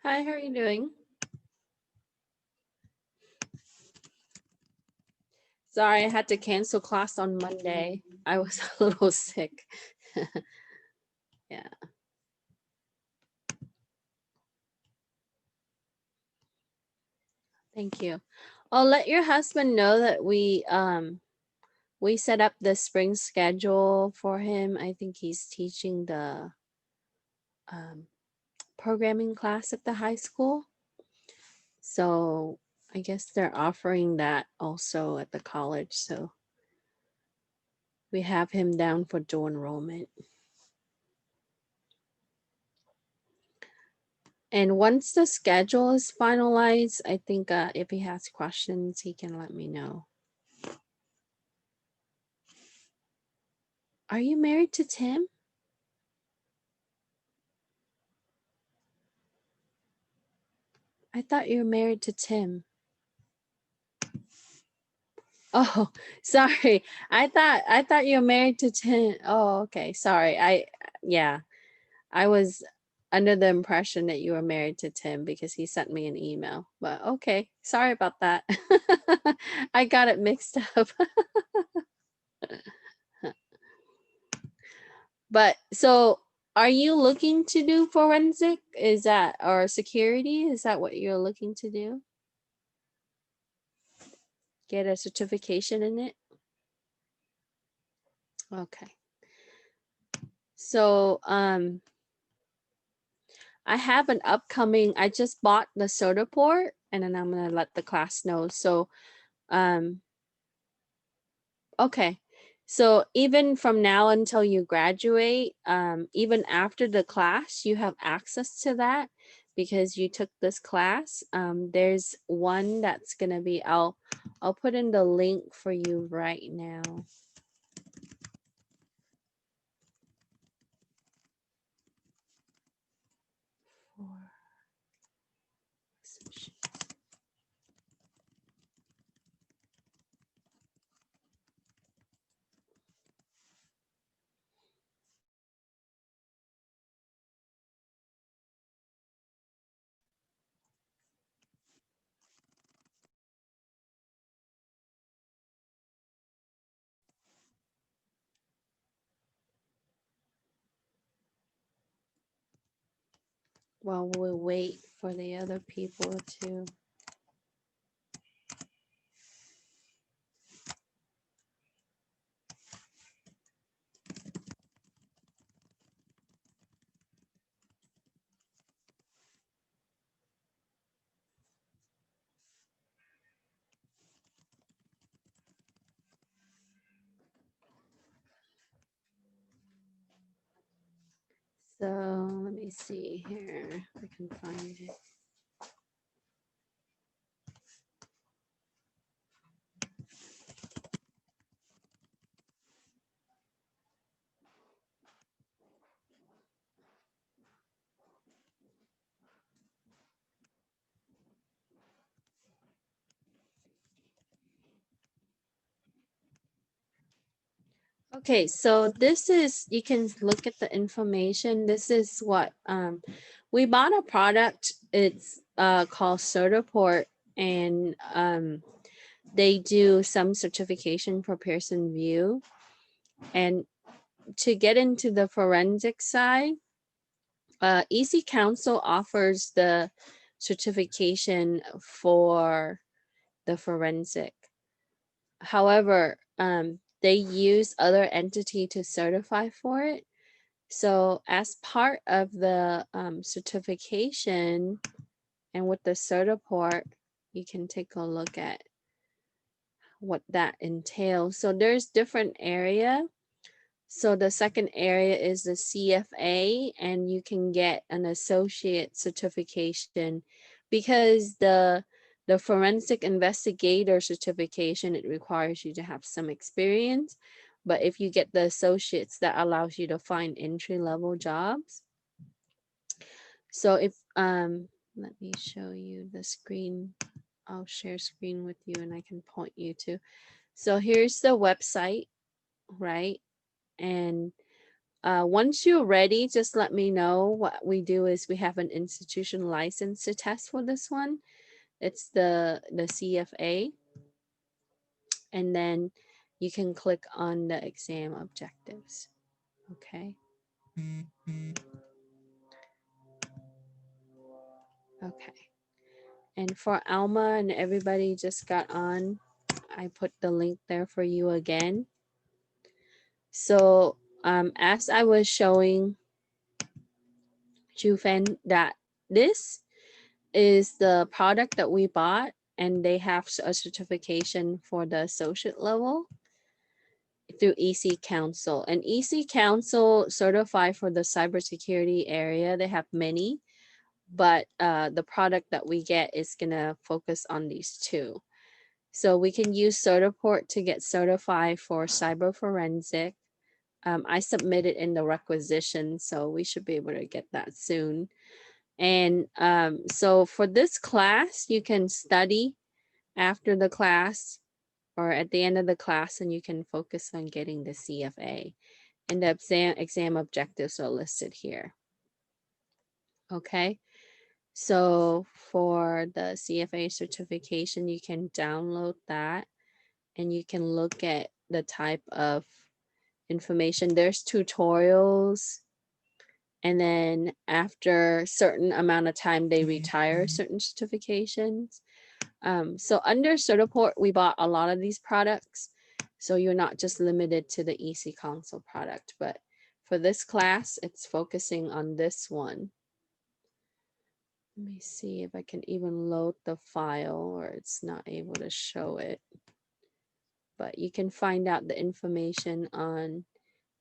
Hi, how are you doing? Sorry, I had to cancel class on Monday. I was a little sick. Yeah. Thank you. I'll let your husband know that we set up the spring schedule for him. I think he's teaching the um programming class at the high school. So I guess they're offering that also at the college. So we have him down for dual enrollment. And once the schedule is finalized, I think if he has questions, he can let me know. Are you married to Tim? I thought you were married to Tim. Oh, sorry. I thought you were married to Tim. Oh, okay. Sorry. Yeah. I was under the impression that you were married to Tim because he sent me an email. But okay. Sorry about that. I got it mixed up. But so are you looking to do forensic? Is that or security? Is that what you're looking to do? Get a certification in it? Okay. So I have an upcoming, I just bought the soda port and then I'm gonna let the class know. So okay. So even from now until you graduate, even after the class, you have access to that because you took this class. There's one that's gonna be, I'll put in the link for you right now. For while we wait for the other people to. So let me see here if I can find it. Okay, so this is, you can look at the information. This is what we bought a product. It's called Certiport, and they do some certification for Pearson View. And to get into the forensic side, Easy Counsel offers the certification for the forensic. However, they use other entity to certify for it. So as part of the certification and with the Certiport, you can take a look at what that entails. So there's different area. So the second area is the CFA, and you can get an associate certification because the forensic investigator certification, it requires you to have some experience. But if you get the associates, that allows you to find entry-level jobs. So if let me show you the screen. I'll share screen with you and I can point you to. So here's the website, right? And once you're ready, just let me know. What we do is we have an institution license to test for this one. It's the CFA, and then you can click on the exam objectives. Okay. Okay. And for Alma and everybody just got on, I put the link there for you again. So as I was showing Jufen, that this is the product that we bought, and they have a certification for the associate level through EC Council. And EC Council certified for the cybersecurity area. They have many, but the product that we get is gonna focus on these two. So we can use Certiport to get certified for cyber forensic. I submitted in the requisition, so we should be able to get that soon. And so for this class, you can study after the class or at the end of the class, and you can focus on getting the CFA. And the exam objectives are listed here. Okay. So for the CFA certification, you can download that and you can look at the type of information. There's tutorials, and then after a certain amount of time, they retire certain certifications. So under Certiport, we bought a lot of these products. So you're not just limited to the EC Console product, but for this class, it's focusing on this one. Let me see if I can even load the file, or it's not able to show it. But you can find out the information on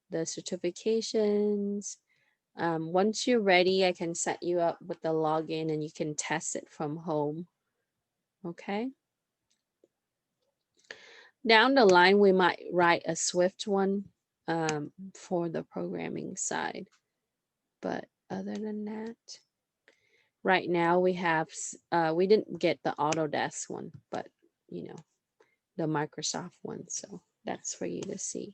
the certifications. Once you're ready, I can set you up with the login and you can test it from home. Okay. Down the line, we might write a Swift one for the programming side. But other than that, right now we have, we didn't get the Autodesk one, but you know, the Microsoft one. So that's for you to see.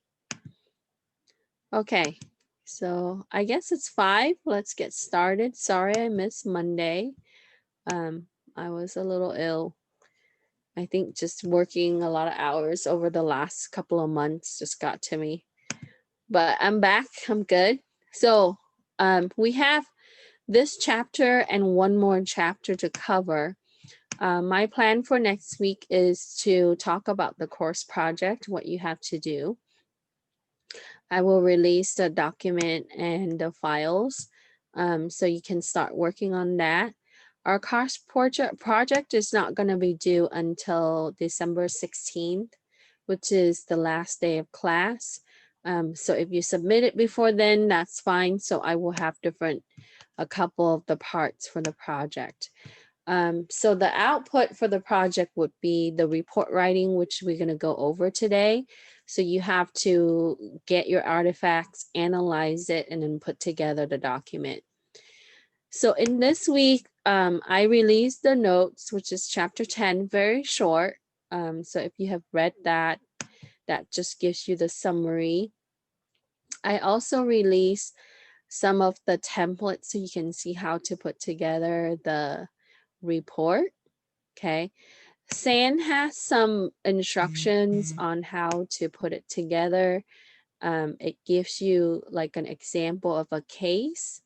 Okay, so I guess it's 5. Let's get started. Sorry I missed Monday. I was a little ill. I think just working a lot of hours over the last couple of months just got to me. But I'm back. I'm good. So we have this chapter and one more chapter to cover. My plan for next week is to talk about the course project, what you have to do. I will release the document and the files so you can start working on that. Our course project is not going to be due until December 16th, which is the last day of class. So if you submit it before then, that's fine. So I will have a couple of the parts for the project. So the output for the project would be the report writing, which we're going to go over today. So you have to get your artifacts, analyze it, and then put together the document. So in this week, I released the notes, which is chapter 10, very short. So if you have read that, that just gives you the summary. I also released some of the templates so you can see how to put together the report. Okay. San has some instructions on how to put it together. It gives you like an example of a case,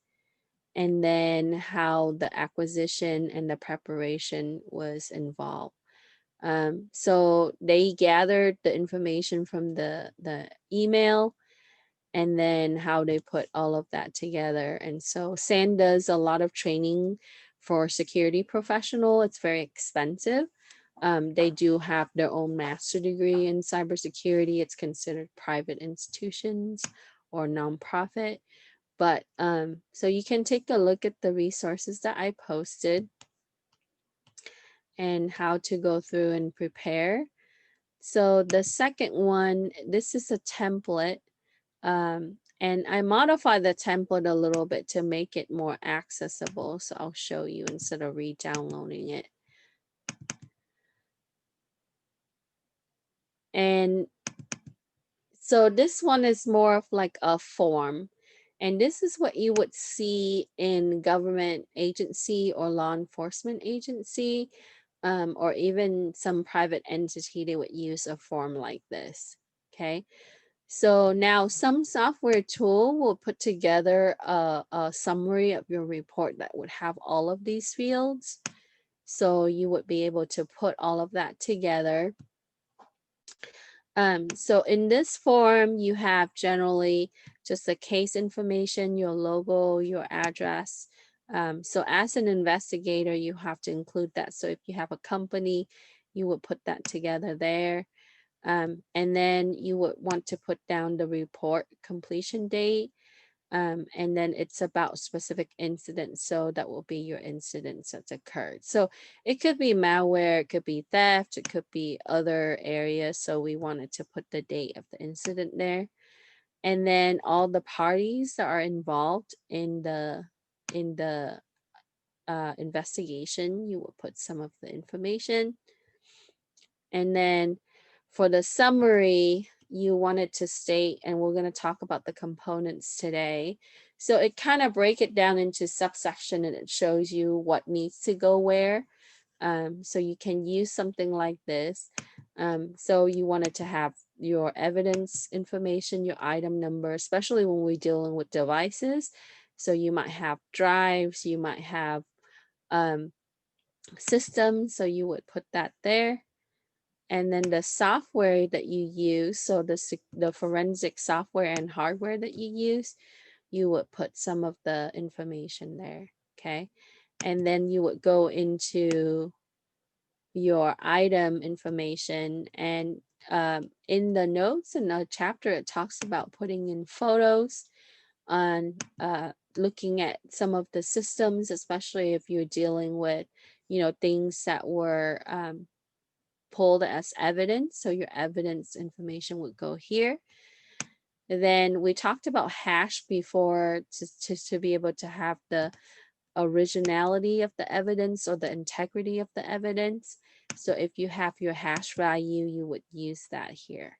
and then how the acquisition and the preparation was involved. So they gathered the information from the email, and then how they put all of that together. And so San does a lot of training for security professional. It's very expensive. They do have their own master degree in cybersecurity. It's considered private institutions or nonprofit. But so you can take a look at the resources that I posted and how to go through and prepare. So the second one, this is a template. And I modified the template a little bit to make it more accessible. So I'll show you instead of re-downloading it. And so this one is more of like a form. And this is what you would see in government agency or law enforcement agency, or even some private entity. They would use a form like this. Okay. So now some software tool will put together a summary of your report that would have all of these fields. So you would be able to put all of that together. So in this form, you have generally just the case information, your logo, your address. So as an investigator, you have to include that. So if you have a company, you would put that together there. And then you would want to put down the report completion date. And then it's about specific incidents. So that will be your incidents that's occurred. So it could be malware, it could be theft, it could be other areas. So we wanted to put the date of the incident there. And then all the parties that are involved in the investigation, you will put some of the information. And then for the summary, you wanted to state, and we're going to talk about the components today. So it kind of break it down into subsection, and it shows you what needs to go where. So you can use something like this. So you wanted to have your evidence information, your item number, especially when we're dealing with devices. So you might have drives, you might have systems, so you would put that there. And then the software that you use, so the forensic software and hardware that you use, you would put some of the information there. Okay. And then you would go into your item information, and in the notes in the chapter, it talks about putting in photos on looking at some of the systems, especially if you're dealing with, things that were pulled as evidence. So your evidence information would go here. Then we talked about hash before to be able to have the originality of the evidence or the integrity of the evidence. So if you have your hash value, you would use that here.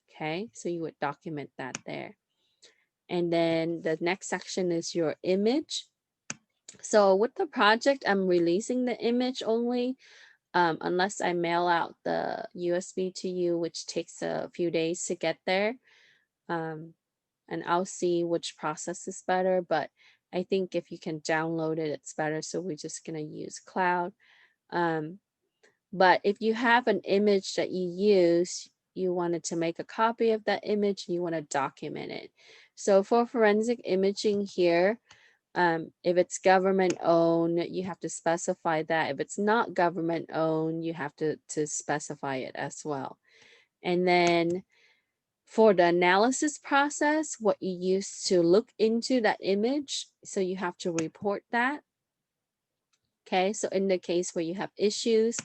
Okay, so you would document that there. And then the next section is your image. So with the project, I'm releasing the image only. Unless I mail out the USB to you, which takes a few days to get there. And I'll see which process is better, but I think if you can download it, it's better. So we're just going to use cloud. But if you have an image that you use, you wanted to make a copy of that image and you want to document it. So for forensic imaging here, if it's government owned, you have to specify that. If it's not government owned, you have to specify it as well. And then for the analysis process, what you use to look into that image, so you have to report that. Okay, so in the case where you have issues,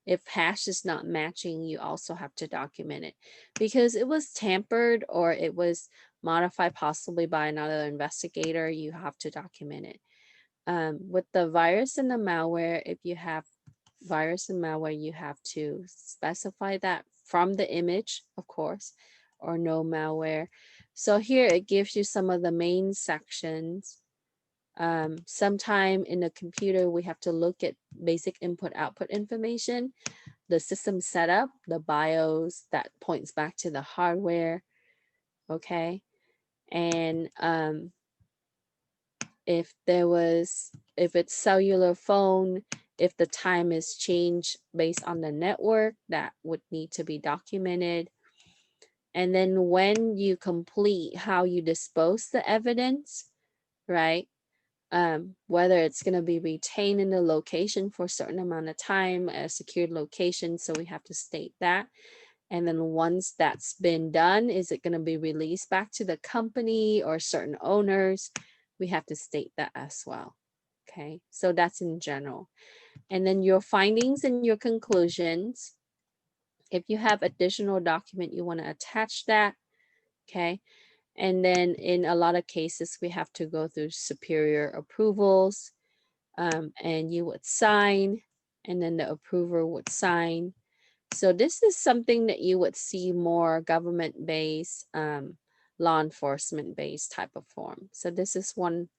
if hash is not matching, you also have to document it because it was tampered or it was modified possibly by another investigator. You have to document it. With the virus and the malware, if you have virus and malware, you have to specify that from the image, of course, or no malware. So here it gives you some of the main sections. Sometime in the computer, we have to look at basic input output information, the system setup, the BIOS that points back to the hardware. Okay. And if it's cellular phone, if the time is changed based on the network, that would need to be documented. And then when you complete how you dispose the evidence, right? Whether it's going to be retained in the location for a certain amount of time, a secured location, so we have to state that. And then once that's been done, is it going to be released back to the company or certain owners? We have to state that as well. Okay, so that's in general. And then your findings and your conclusions. If you have additional document, you want to attach that. Okay. And then in a lot of cases, we have to go through superior approvals, and you would sign, and then the approver would sign. So this is something that you would see more government-based law enforcement based type of form. So this is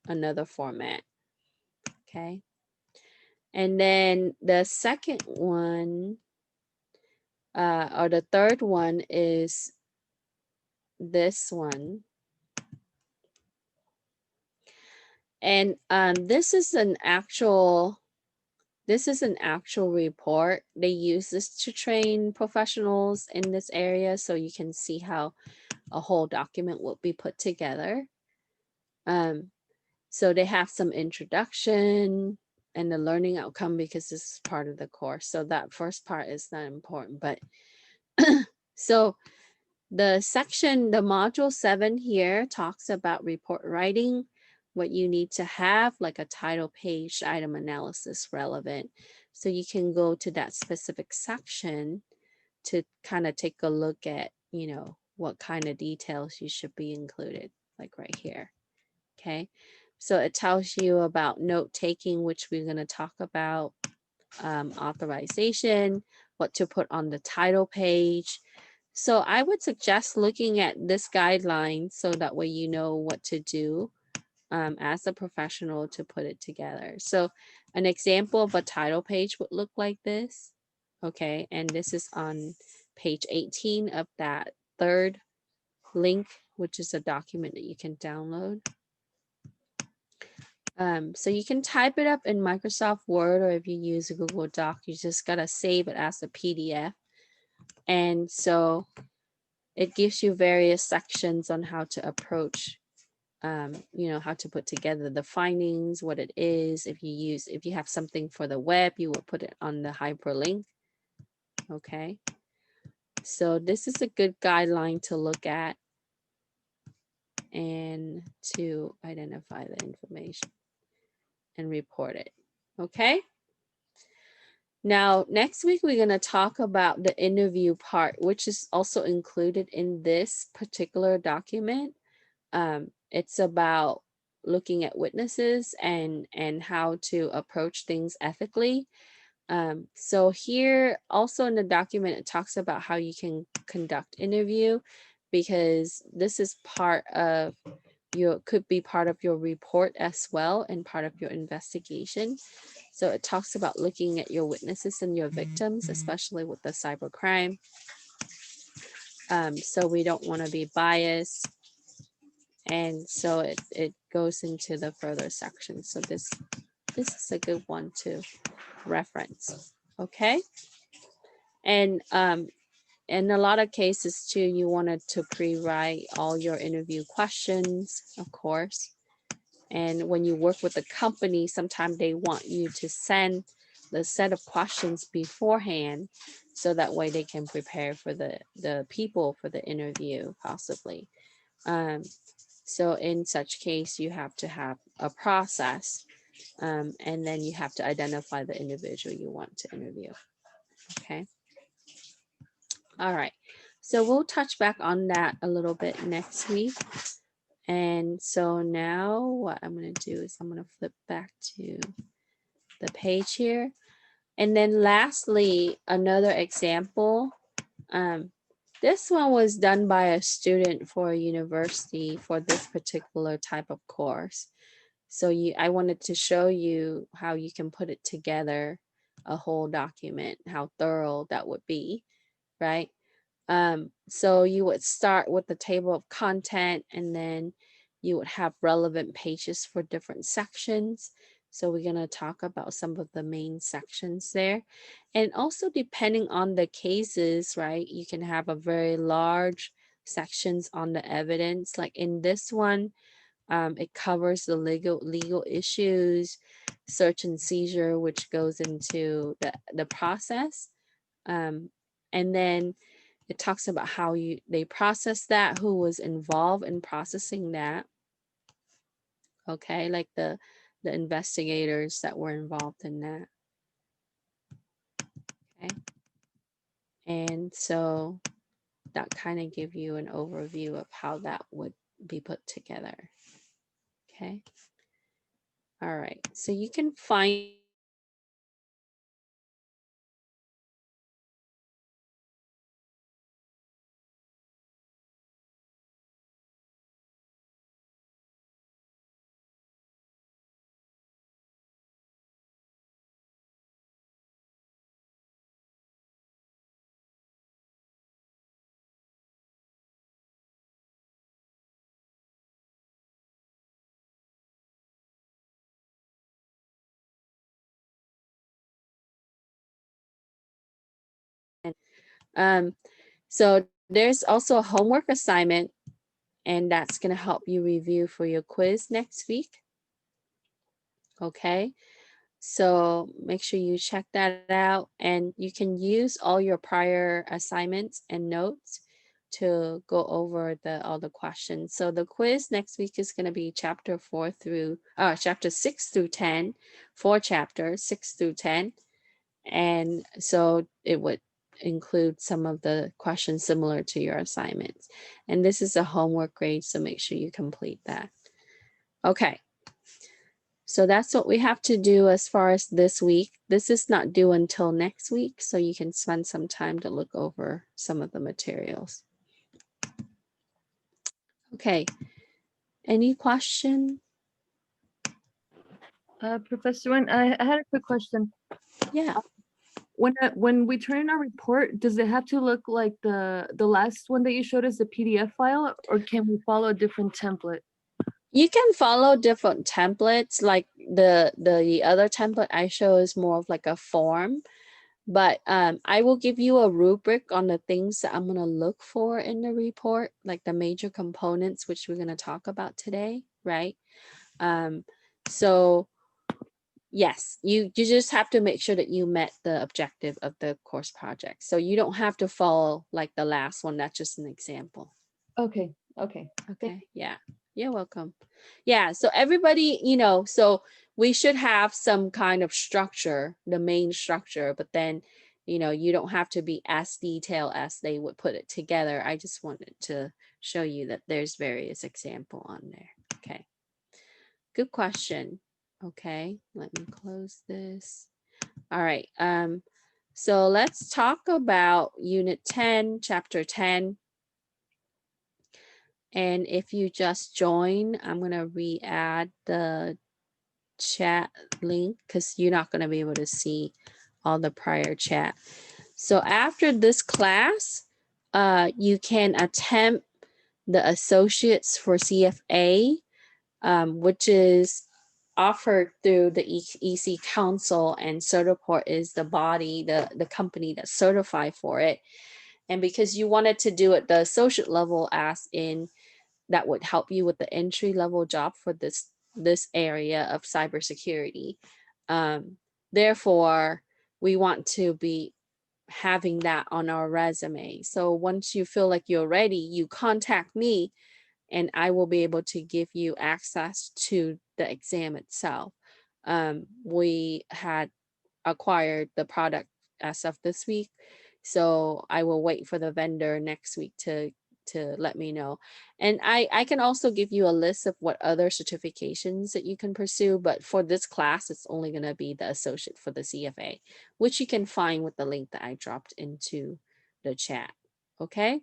another format. Okay. And then the second one, or the third one is this one. And this is an actual report. They use this to train professionals in this area, so you can see how a whole document will be put together. So they have some introduction and the learning outcome, because this is part of the course. So that first part is not important, but so the module 7 here talks about report writing, what you need to have, like a title page, item analysis relevant. So you can go to that specific section to kind of take a look at, what kind of details you should be included, like right here. Okay. So it tells you about note taking, which we're going to talk about, authorization, what to put on the title page. So I would suggest looking at this guideline so that way you know what to do as a professional to put it together. So an example of a title page would look like this. Okay, and this is on page 18 of that third link, which is a document that you can download. So you can type it up in Microsoft Word, or if you use a Google Doc, you just gotta save it as a PDF. And so it gives you various sections on how to approach, how to put together the findings, what it is. If you have something for the web, you will put it on the hyperlink. Okay. So this is a good guideline to look at and to identify the information and report it. Okay. Now, next week, we're going to talk about the interview part, which is also included in this particular document. It's about looking at witnesses and how to approach things ethically. So here also in the document, it talks about how you can conduct interview, because this is could be part of your report as well, and part of your investigation. So it talks about looking at your witnesses and your victims, especially with the cybercrime. So we don't want to be biased. And so it goes into the further section. So this is a good one to reference. Okay. And in a lot of cases too, you wanted to pre-write all your interview questions, of course. And when you work with a company, sometimes they want you to send the set of questions beforehand, so that way they can prepare for the people for the interview, possibly. So in such case, you have to have a process, and then you have to identify the individual you want to interview. Okay. All right. So we'll touch back on that a little bit next week. And so now what I'm going to do is I'm going to flip back to the page here. And then lastly, another example. This one was done by a student for a university for this particular type of course. So I wanted to show you how you can put it together, a whole document, how thorough that would be, right? So you would start with the table of content, and then you would have relevant pages for different sections. So we're going to talk about some of the main sections there. And also depending on the cases, right, you can have a very large sections on the evidence. Like in this one, it covers the legal issues, search and seizure, which goes into the process. And then it talks about how they process that, who was involved in processing that. Okay, like the investigators that were involved in that. Okay. And so that kind of give you an overview of how that would be put together. Okay. All right. So you can find So there's also a homework assignment, and that's going to help you review for your quiz next week. Okay. So make sure you check that out, and you can use all your prior assignments and notes to go over all the questions. So the quiz next week is going to be chapter 6 through 10, 4 chapters, 6 through 10. And so it would include some of the questions similar to your assignments. And this is a homework grade, so make sure you complete that. Okay. So that's what we have to do as far as this week. This is not due until next week, so you can spend some time to look over some of the materials. Okay. Any question? Professor Wen, I had a quick question. Yeah. When we turn in our report, does it have to look like the last one that you showed us, the PDF file, or can we follow a different template? You can follow different templates. Like the other template I show is more of like a form, but I will give you a rubric on the things that I'm going to look for in the report, like the major components, which we're going to talk about today, right? So yes, you just have to make sure that you met the objective of the course project. So you don't have to follow like the last one. That's just an example. Okay. Okay. Yeah. You're welcome. Yeah. So everybody, so we should have some kind of structure, the main structure, but then, you don't have to be as detailed as they would put it together. I just wanted to show you that there's various example on there. Okay. Good question. Okay. Let me close this. All right. So let's talk about Unit 10, Chapter 10. And if you just join, I'm going to re-add the chat link because you're not going to be able to see all the prior chat. So after this class, you can attempt the Associates for CFA, which is offered through the EC Council, and Certiport is the body, the company that's certified for it. And because you wanted to do it the associate level, as in that would help you with the entry level job for this area of cybersecurity. Therefore, we want to be having that on our resume. So once you feel like you're ready, you contact me and I will be able to give you access to the exam itself. We had acquired the product as of this week, so I will wait for the vendor next week to let me know. And I can also give you a list of what other certifications that you can pursue, but for this class it's only going to be the associate for the CFA, which you can find with the link that I dropped into the chat. Okay,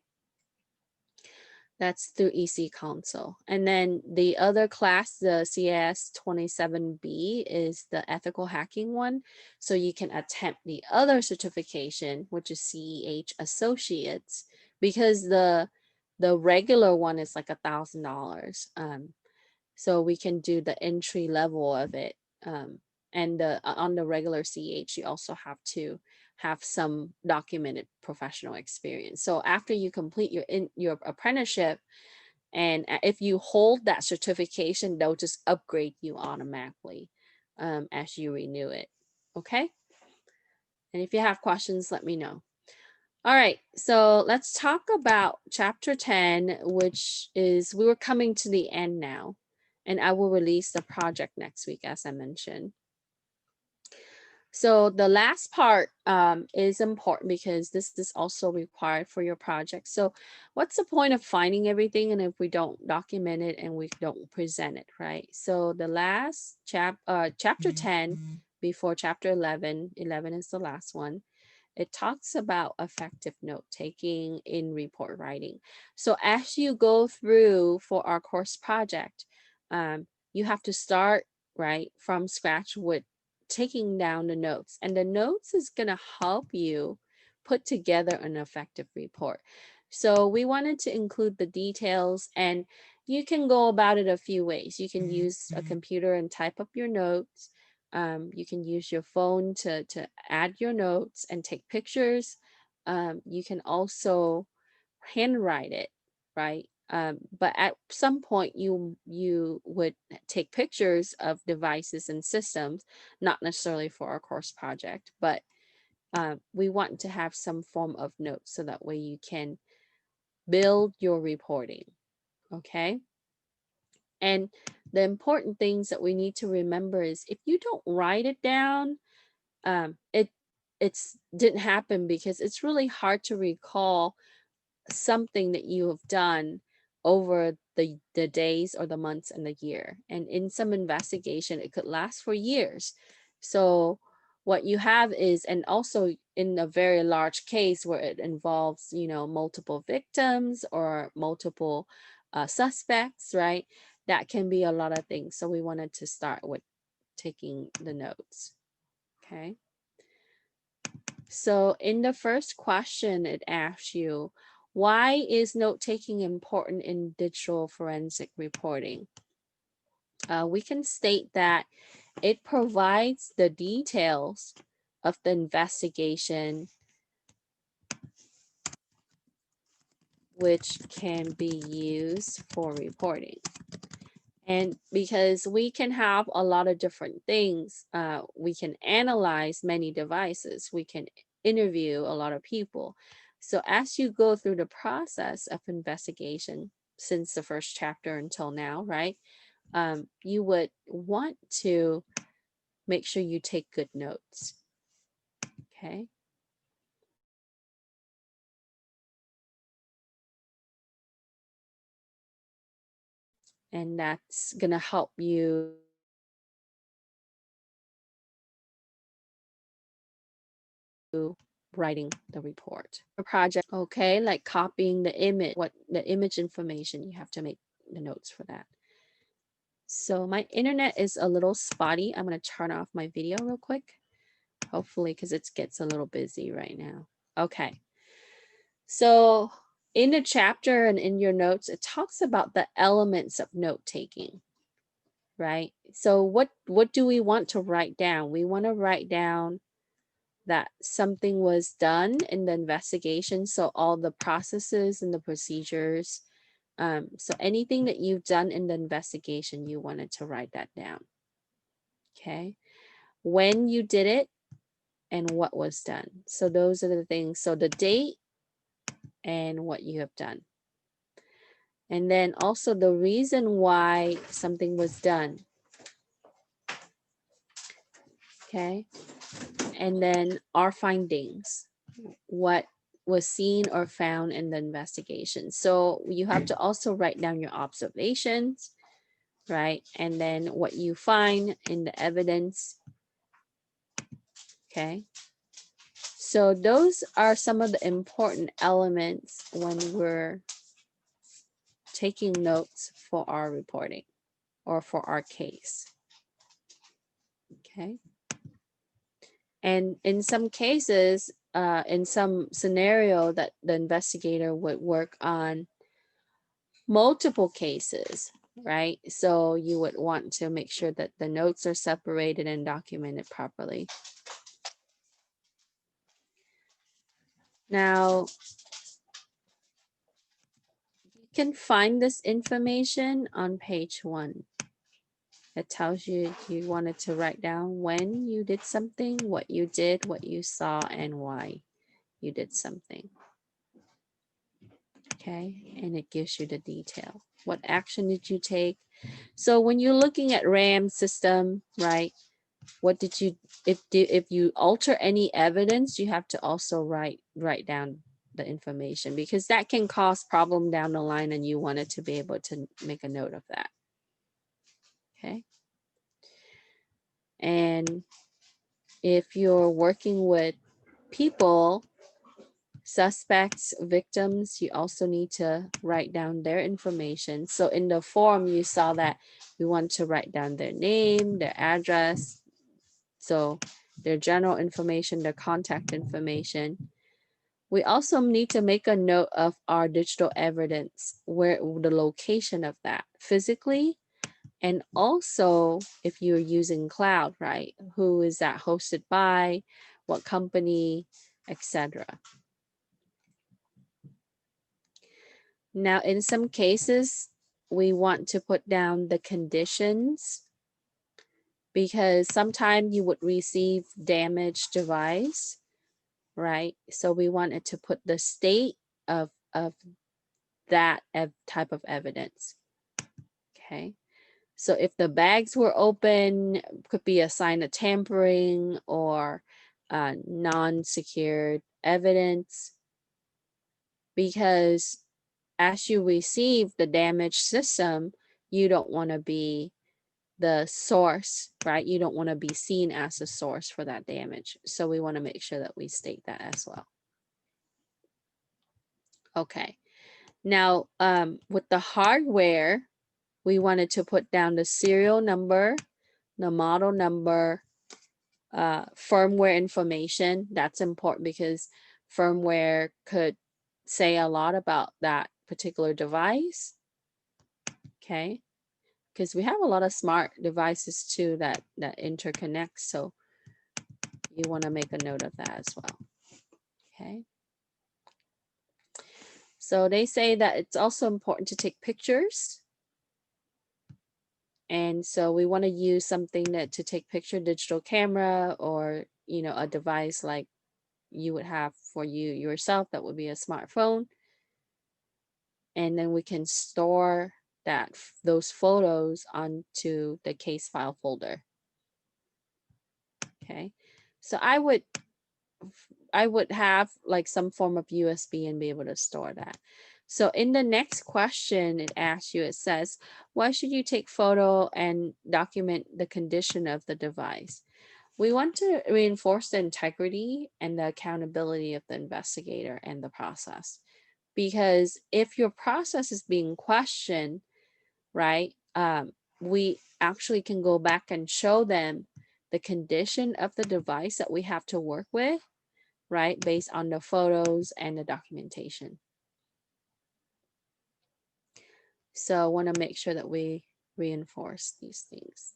that's through EC Council. And then the other class, the CIS27B, is the ethical hacking one. So you can attempt the other certification, which is CEH Associates, because the regular one is like $1,000. So we can do the entry level of it. And on the regular CH, you also have to have some documented professional experience. So after you complete your apprenticeship, and if you hold that certification, they'll just upgrade you automatically as you renew it. Okay. And if you have questions, let me know. All right, so let's talk about chapter 10, which is, we were coming to the end now, and I will release the project next week, as I mentioned. So the last part is important because this is also required for your project. So what's the point of finding everything and if we don't document it and we don't present it, right? So the last chapter 10 before chapter 11 is the last one. It talks about effective note taking in report writing. So as you go through for our course project, you have to start right from scratch with taking down the notes, and the notes is going to help you put together an effective report. So we wanted to include the details, and you can go about it a few ways. You can use a computer and type up your notes. You can use your phone to add your notes and take pictures. you can also handwrite it, right? But at some point you would take pictures of devices and systems, not necessarily for our course project, but we want to have some form of notes so that way you can build your reporting. Okay. And the important things that we need to remember is if you don't write it down, it's didn't happen, because it's really hard to recall something that you have done over the days or the months and the year. And in some investigation, it could last for years. So what you have is, and also in a very large case where it involves, you know, multiple victims or multiple suspects, right? That can be a lot of things. So we wanted to start with taking the notes. Okay. So in the first question, it asks you, why is note-taking important in digital forensic reporting? We can state that it provides the details of the investigation which can be used for reporting. And because we can have a lot of different things, we can analyze many devices, we can interview a lot of people. So as you go through the process of investigation, since the first chapter until now, right, you would want to make sure you take good notes. Okay. And that's going to help you writing the report. A project, okay, like copying the image, what the image information, you have to make the notes for that. So my internet is a little spotty. I'm going to turn off my video real quick, hopefully, because it gets a little busy right now. Okay. So in the chapter and in your notes, it talks about the elements of note taking, right? So what do we want to write down? We want to write down that something was done in the investigation. So all the processes and the procedures. So anything that you've done in the investigation, you wanted to write that down. Okay. When you did it and what was done. So those are the things. So the date and what you have done. And then also the reason why something was done. Okay. And then our findings, what was seen or found in the investigation. So you have to also write down your observations, right? And then what you find in the evidence. Okay. So those are some of the important elements when we're taking notes for our reporting or for our case. Okay. And in some cases, in some scenario that the investigator would work on multiple cases, right? So you would want to make sure that the notes are separated and documented properly. Now, you can find this information on page 1. It tells you you wanted to write down when you did something, what you did, what you saw, and why you did something. Okay, and it gives you the detail. What action did you take? So when you're looking at RAM system, right? What did you, if you alter any evidence, you have to also write down the information, because that can cause problem down the line and you wanted to be able to make a note of that. Okay. And if you're working with people, suspects, victims, you also need to write down their information. So in the form, you saw that we want to write down their name, their address, so their general information, their contact information. We also need to make a note of our digital evidence, where the location of that physically, and also if you're using cloud, right? Who is that hosted by, what company, etc. Now, in some cases, we want to put down the conditions because sometimes you would receive damaged device, right? So we wanted to put the state of that type of evidence. Okay. So if the bags were open, could be a sign of tampering or non-secured evidence, because as you receive the damaged system, you don't want to be the source, right? You don't want to be seen as a source for that damage. So we want to make sure that we state that as well. Okay. Now, with the hardware, we wanted to put down the serial number, the model number, firmware information. That's important because firmware could say a lot about that particular device. Okay. Because we have a lot of smart devices too that interconnect. So you want to make a note of that as well. Okay. So they say that it's also important to take pictures. And so we want to use something that to take picture, digital camera, or, you know, a device like you would have for you yourself. That would be a smartphone. And then we can store those photos onto the case file folder. Okay. So I would have like some form of USB and be able to store that. So in the next question, it asks you, it says, why should you take photo and document the condition of the device? We want to reinforce the integrity and the accountability of the investigator and the process. Because if your process is being questioned, right, we actually can go back and show them the condition of the device that we have to work with, right, based on the photos and the documentation. So I want to make sure that we reinforce these things.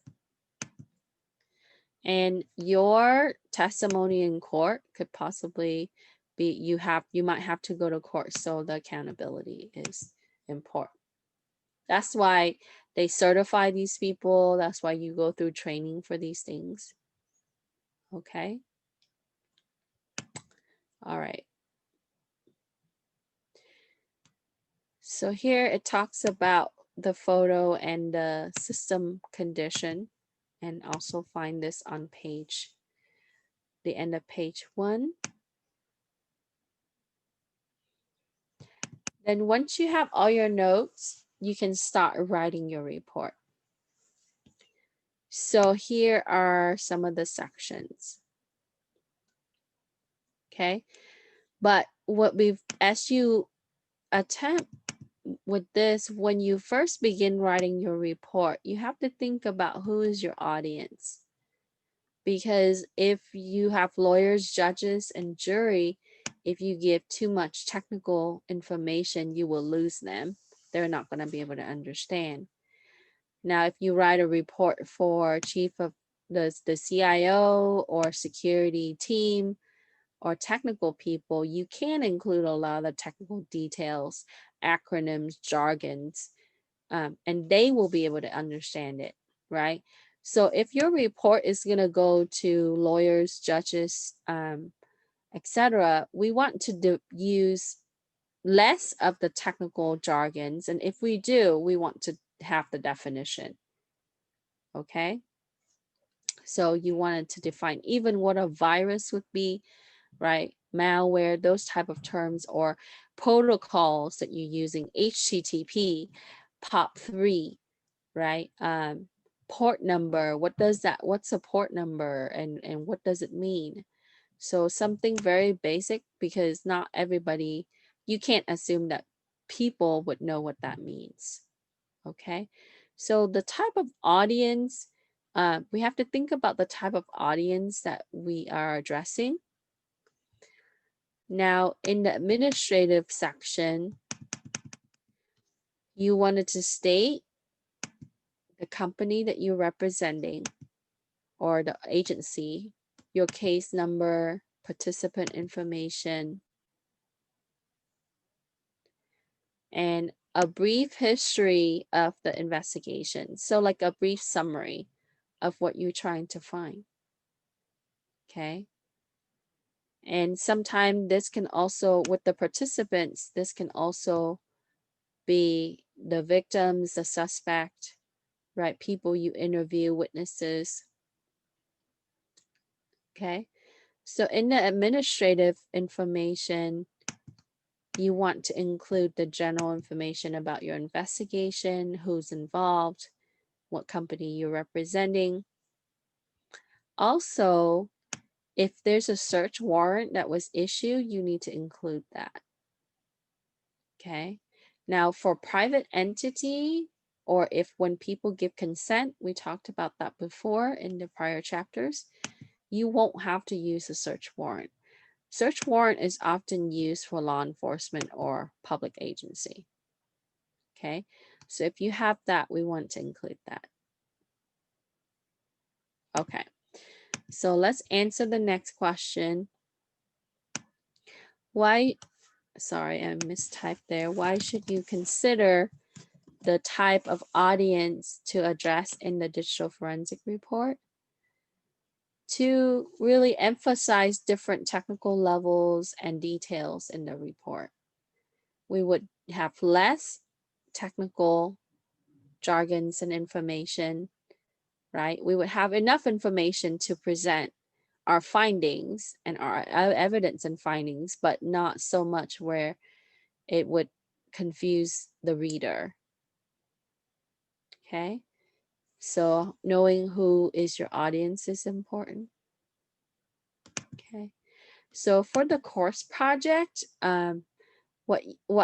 And your testimony in court could possibly be, you might have to go to court, so the accountability is important. That's why they certify these people. That's why you go through training for these things. Okay. All right. So here it talks about the photo and the system condition, and also find this on the end of page 1. Then once you have all your notes, you can start writing your report. So here are some of the sections. Okay. But as you attempt with this, when you first begin writing your report, you have to think about who is your audience. Because if you have lawyers, judges, and jury, if you give too much technical information, you will lose them. They're not going to be able to understand. Now, if you write a report for chief of the CIO or security team or technical people, you can include a lot of the technical details, acronyms, jargons, and they will be able to understand it, right? So if your report is going to go to lawyers, judges, etc., we want to use less of the technical jargons. And if we do, we want to have the definition. Okay. So you wanted to define even what a virus would be, right? Malware, those type of terms, or protocols that you're using, HTTP, POP3, right? Port number, what's a port number, and what does it mean? So something very basic, because not everybody, you can't assume that people would know what that means. Okay. So the type of audience, we have to think about the type of audience that we are addressing. Now, in the administrative section, you wanted to state the company that you're representing or the agency, your case number, participant information, and a brief history of the investigation. So like a brief summary of what you're trying to find. Okay. And sometimes this can also, with the participants, this can also be the victims, the suspect, right? People you interview, witnesses. Okay. So in the administrative information, you want to include the general information about your investigation, who's involved, what company you're representing. Also, if there's a search warrant that was issued, you need to include that. Okay. Now for private entity, or if when people give consent, we talked about that before in the prior chapters, you won't have to use a search warrant. Search warrant is often used for law enforcement or public agency. Okay. So if you have that, we want to include that. Okay. So let's answer the next question. Why, sorry, I mistyped there. Why should you consider the type of audience to address in the digital forensic report? To really emphasize different technical levels and details in the report. We would have less technical jargons and information, right? We would have enough information to present our findings and our evidence and findings, but not so much where it would confuse the reader. Okay. So knowing who is your audience is important. Okay. So for the course project, what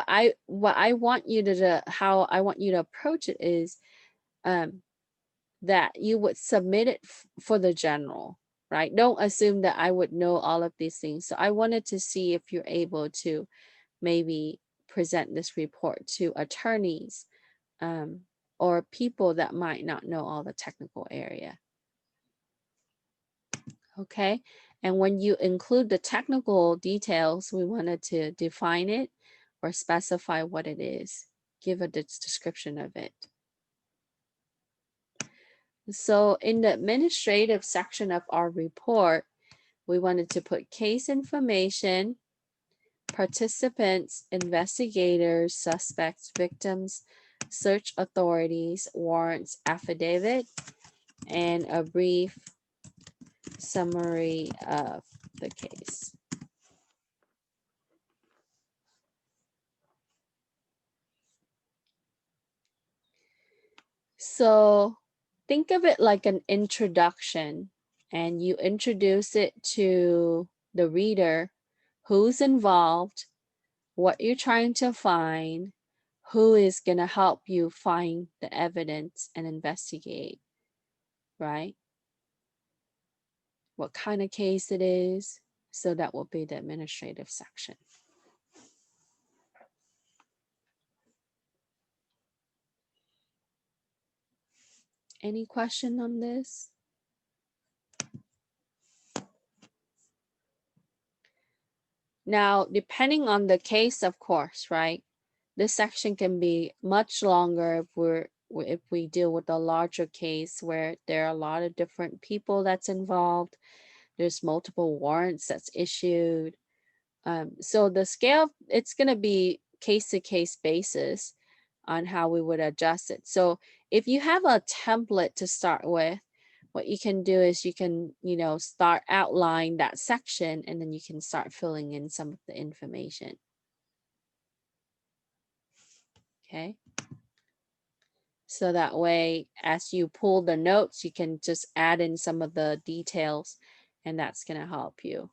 I want you to how I want you to approach it is that you would submit it for the general, right? Don't assume that I would know all of these things. So I wanted to see if you're able to maybe present this report to attorneys or people that might not know all the technical area. Okay. And when you include the technical details, we wanted to define it or specify what it is, give a description of it. So in the administrative section of our report, we wanted to put case information, participants, investigators, suspects, victims, search authorities, warrants, affidavit, and a brief summary of the case. So think of it like an introduction, and you introduce it to the reader, who's involved, what you're trying to find, who is going to help you find the evidence and investigate, right? What kind of case it is. So that will be the administrative section. Any question on this? Now, depending on the case, of course, right? This section can be much longer if we deal with a larger case where there are a lot of different people that's involved. There's multiple warrants that's issued. So the scale, it's going to be case-to-case basis on how we would adjust it. So if you have a template to start with, what you can do is you can, start outline that section, and then you can start filling in some of the information. Okay. So that way, as you pull the notes, you can just add in some of the details, and that's going to help you.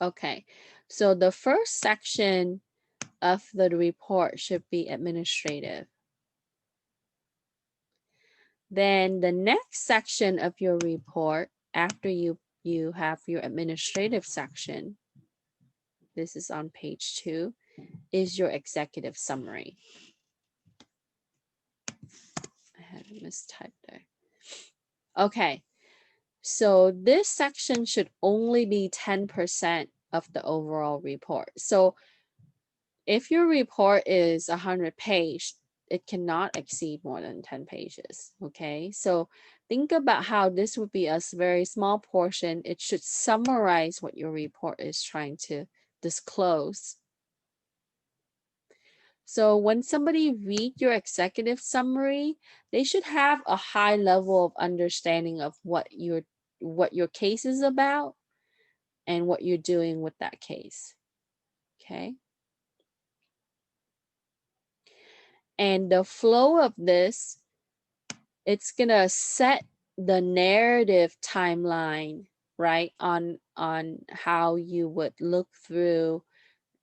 Okay, so the first section of the report should be administrative. Then the next section of your report, after you have your administrative section, this is on page 2, is your executive summary. I had a mistype there. Okay, so this section should only be 10% of the overall report. So if your report is 100 page, it cannot exceed more than 10 pages. Okay, so think about how this would be a very small portion. It should summarize what your report is trying to disclose. So when somebody read your executive summary, they should have a high level of understanding of what your case is about and what you're doing with that case. Okay. And the flow of this, it's gonna set the narrative timeline, right, on how you would look through,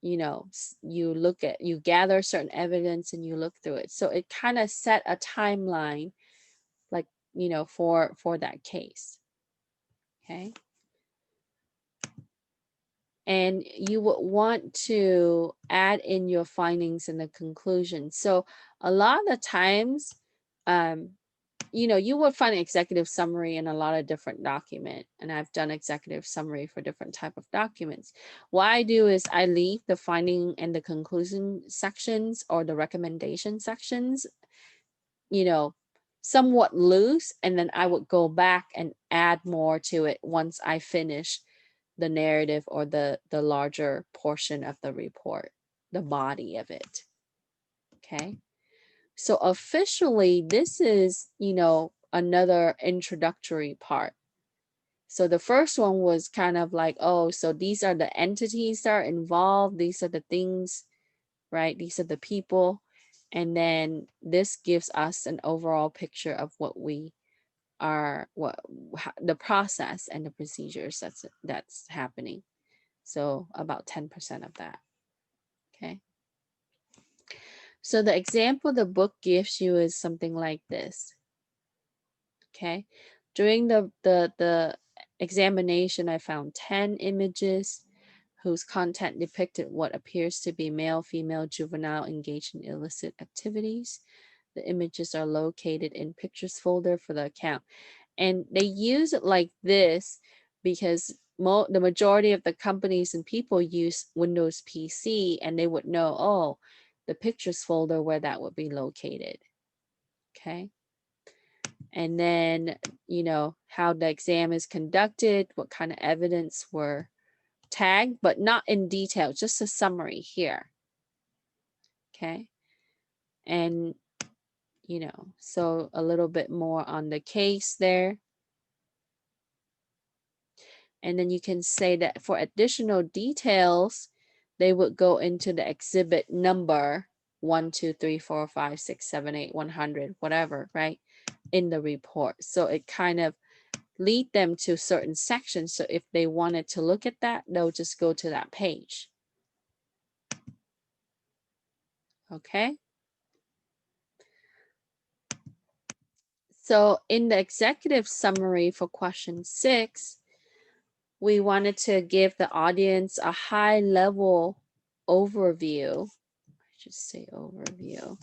you know, you gather certain evidence and you look through it. So it kind of set a timeline, like, you know, for that case. Okay. And you would want to add in your findings in the conclusion. So a lot of the times, you know, you would find an executive summary in a lot of different document, and I've done executive summary for different type of documents. What I do is I leave the finding and the conclusion sections or the recommendation sections, you know, somewhat loose, and then I would go back and add more to it once I finish the narrative or the larger portion of the report, the body of it. Okay. So officially, this is, you know, another introductory part. So the first one was kind of like, oh, so these are the entities that are involved. These are the things, right? These are the people. And then this gives us an overall picture of what we are, the process and the procedures that's happening. So about 10% of that. Okay. So the example the book gives you is something like this. Okay. During the examination, I found 10 images whose content depicted what appears to be male, female, juvenile engaged in illicit activities. The images are located in pictures folder for the account. And they use it like this because the majority of the companies and people use Windows PC, and they would know, oh, the pictures folder where that would be located. Okay. And then, you know, how the exam is conducted, what kind of evidence were tagged, but not in detail, just a summary here. Okay. And, you know, so a little bit more on the case there. And then you can say that for additional details, they would go into the exhibit number 1, 2, 3, 4, 5, 6, 7, 8, 100, whatever, right, in the report. So it kind of lead them to certain sections. So if they wanted to look at that, they'll just go to that page. Okay. So in the executive summary for question 6, we wanted to give the audience a high level overview. I should say overview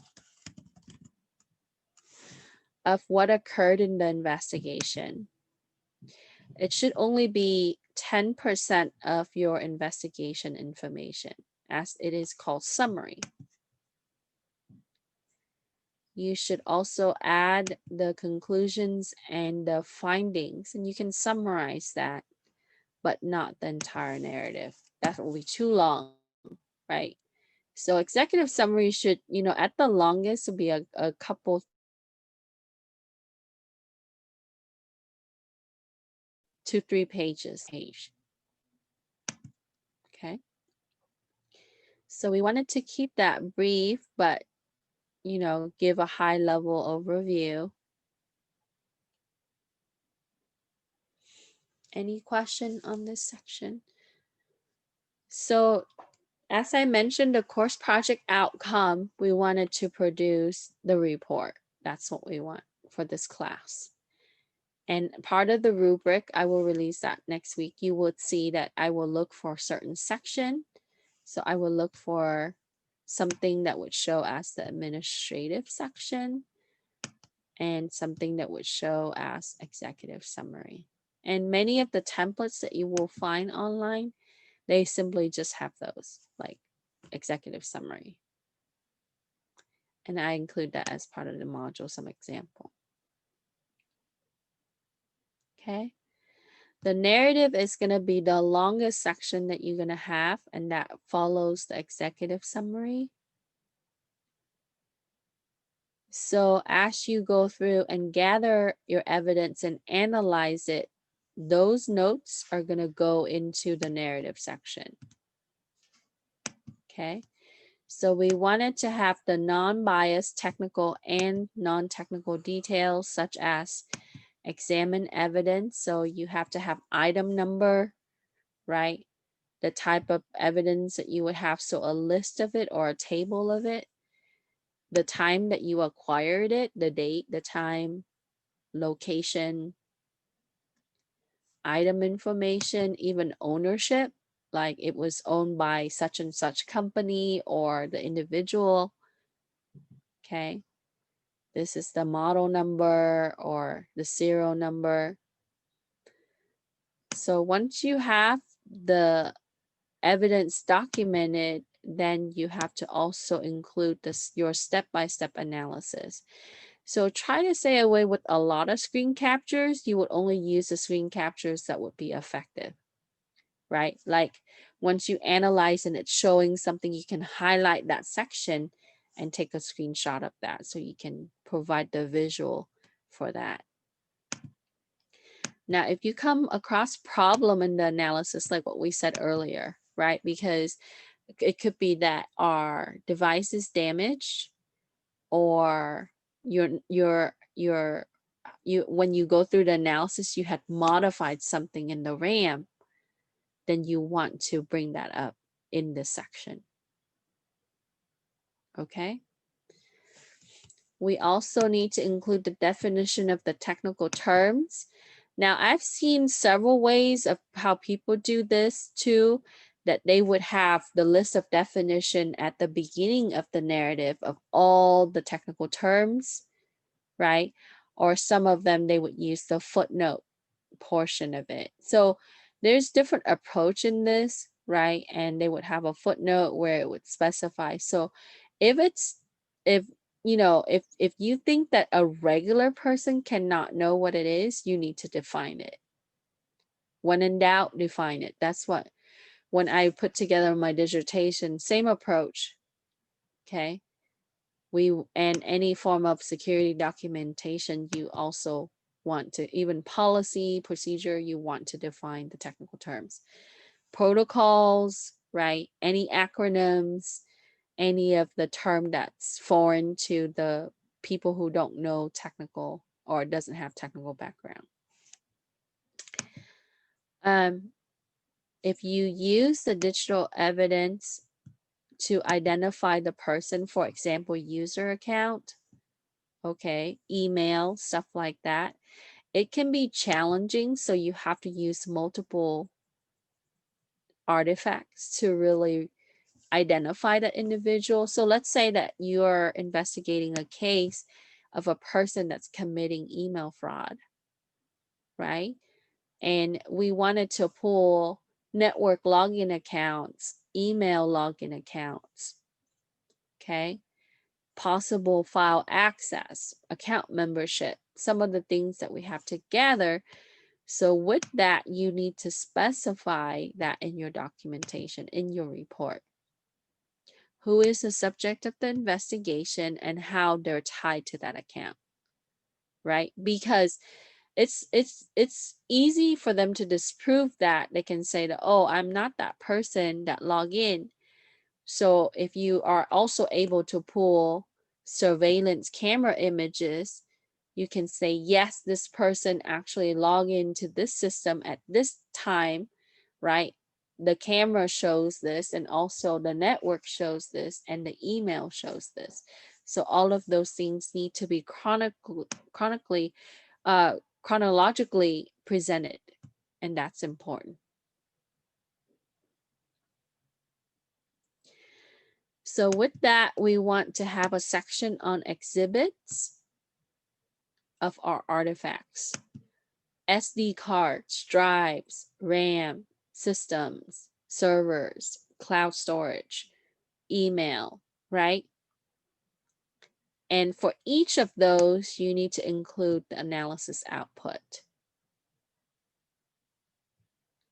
of what occurred in the investigation. It should only be 10% of your investigation information, as it is called summary. You should also add the conclusions and the findings, and you can summarize that, but not the entire narrative. That will be too long, right? So executive summary should, you know, at the longest will be a couple to 3 pages page. Okay. So we wanted to keep that brief, but, you know, give a high level overview. Any question on this section? So as I mentioned, the course project outcome, we wanted to produce the report. That's what we want for this class. And part of the rubric, I will release that next week. You would see that I will look for a certain section. So I will look for something that would show as the administrative section and something that would show as executive summary. And many of the templates that you will find online, they simply just have those, like executive summary. And I include that as part of the module, some example. Okay. The narrative is going to be the longest section that you're going to have, and that follows the executive summary. So as you go through and gather your evidence and analyze it, those notes are going to go into the narrative section. Okay. So we wanted to have the non-biased technical and non-technical details, such as examine evidence. So you have to have item number, right? The type of evidence that you would have. So a list of it or a table of it, the time that you acquired it, the date, the time, location, item information, even ownership, like it was owned by such and such company or the individual. Okay. This is the model number or the serial number. So once you have the evidence documented, then you have to also include this, your step-by-step analysis. So try to stay away with a lot of screen captures. You would only use the screen captures that would be effective, right? Like once you analyze and it's showing something, you can highlight that section and take a screenshot of that so you can provide the visual for that. Now, if you come across problem in the analysis, like what we said earlier, right? Because it could be that our device is damaged, or you when you go through the analysis, you had modified something in the RAM, then you want to bring that up in this section. Okay. We also need to include the definition of the technical terms. Now, I've seen several ways of how people do this too, that they would have the list of definition at the beginning of the narrative of all the technical terms, right? Or some of them, they would use the footnote portion of it. So there's different approach in this, right? And they would have a footnote where it would specify. So if it's, if if you think that a regular person cannot know what it is, you need to define it. When in doubt, define it. That's what, when I put together my dissertation, same approach. Okay. And any form of security documentation, you also want to, even policy, procedure, you want to define the technical terms. Protocols, right? Any acronyms, any of the term that's foreign to the people who don't know technical or doesn't have technical background. If you use the digital evidence to identify the person, for example, user account, okay, email, stuff like that, it can be challenging. So you have to use multiple artifacts to really identify the individual. So let's say that you're investigating a case of a person that's committing email fraud, right? And we wanted to pull network login accounts, email login accounts, okay? Possible file access, account membership, some of the things that we have to gather. So with that, you need to specify that in your documentation, in your report. Who is the subject of the investigation and how they're tied to that account, right? Because it's easy for them to disprove that. They can say that, oh, I'm not that person that log in. So if you are also able to pull surveillance camera images, you can say, yes, this person actually logged into this system at this time, right? The camera shows this, and also the network shows this, and the email shows this. So all of those things need to be chronologically presented, and that's important. So with that, we want to have a section on exhibits of our artifacts. SD cards, drives, RAM, systems, servers, cloud storage, email, right? And for each of those, you need to include the analysis output.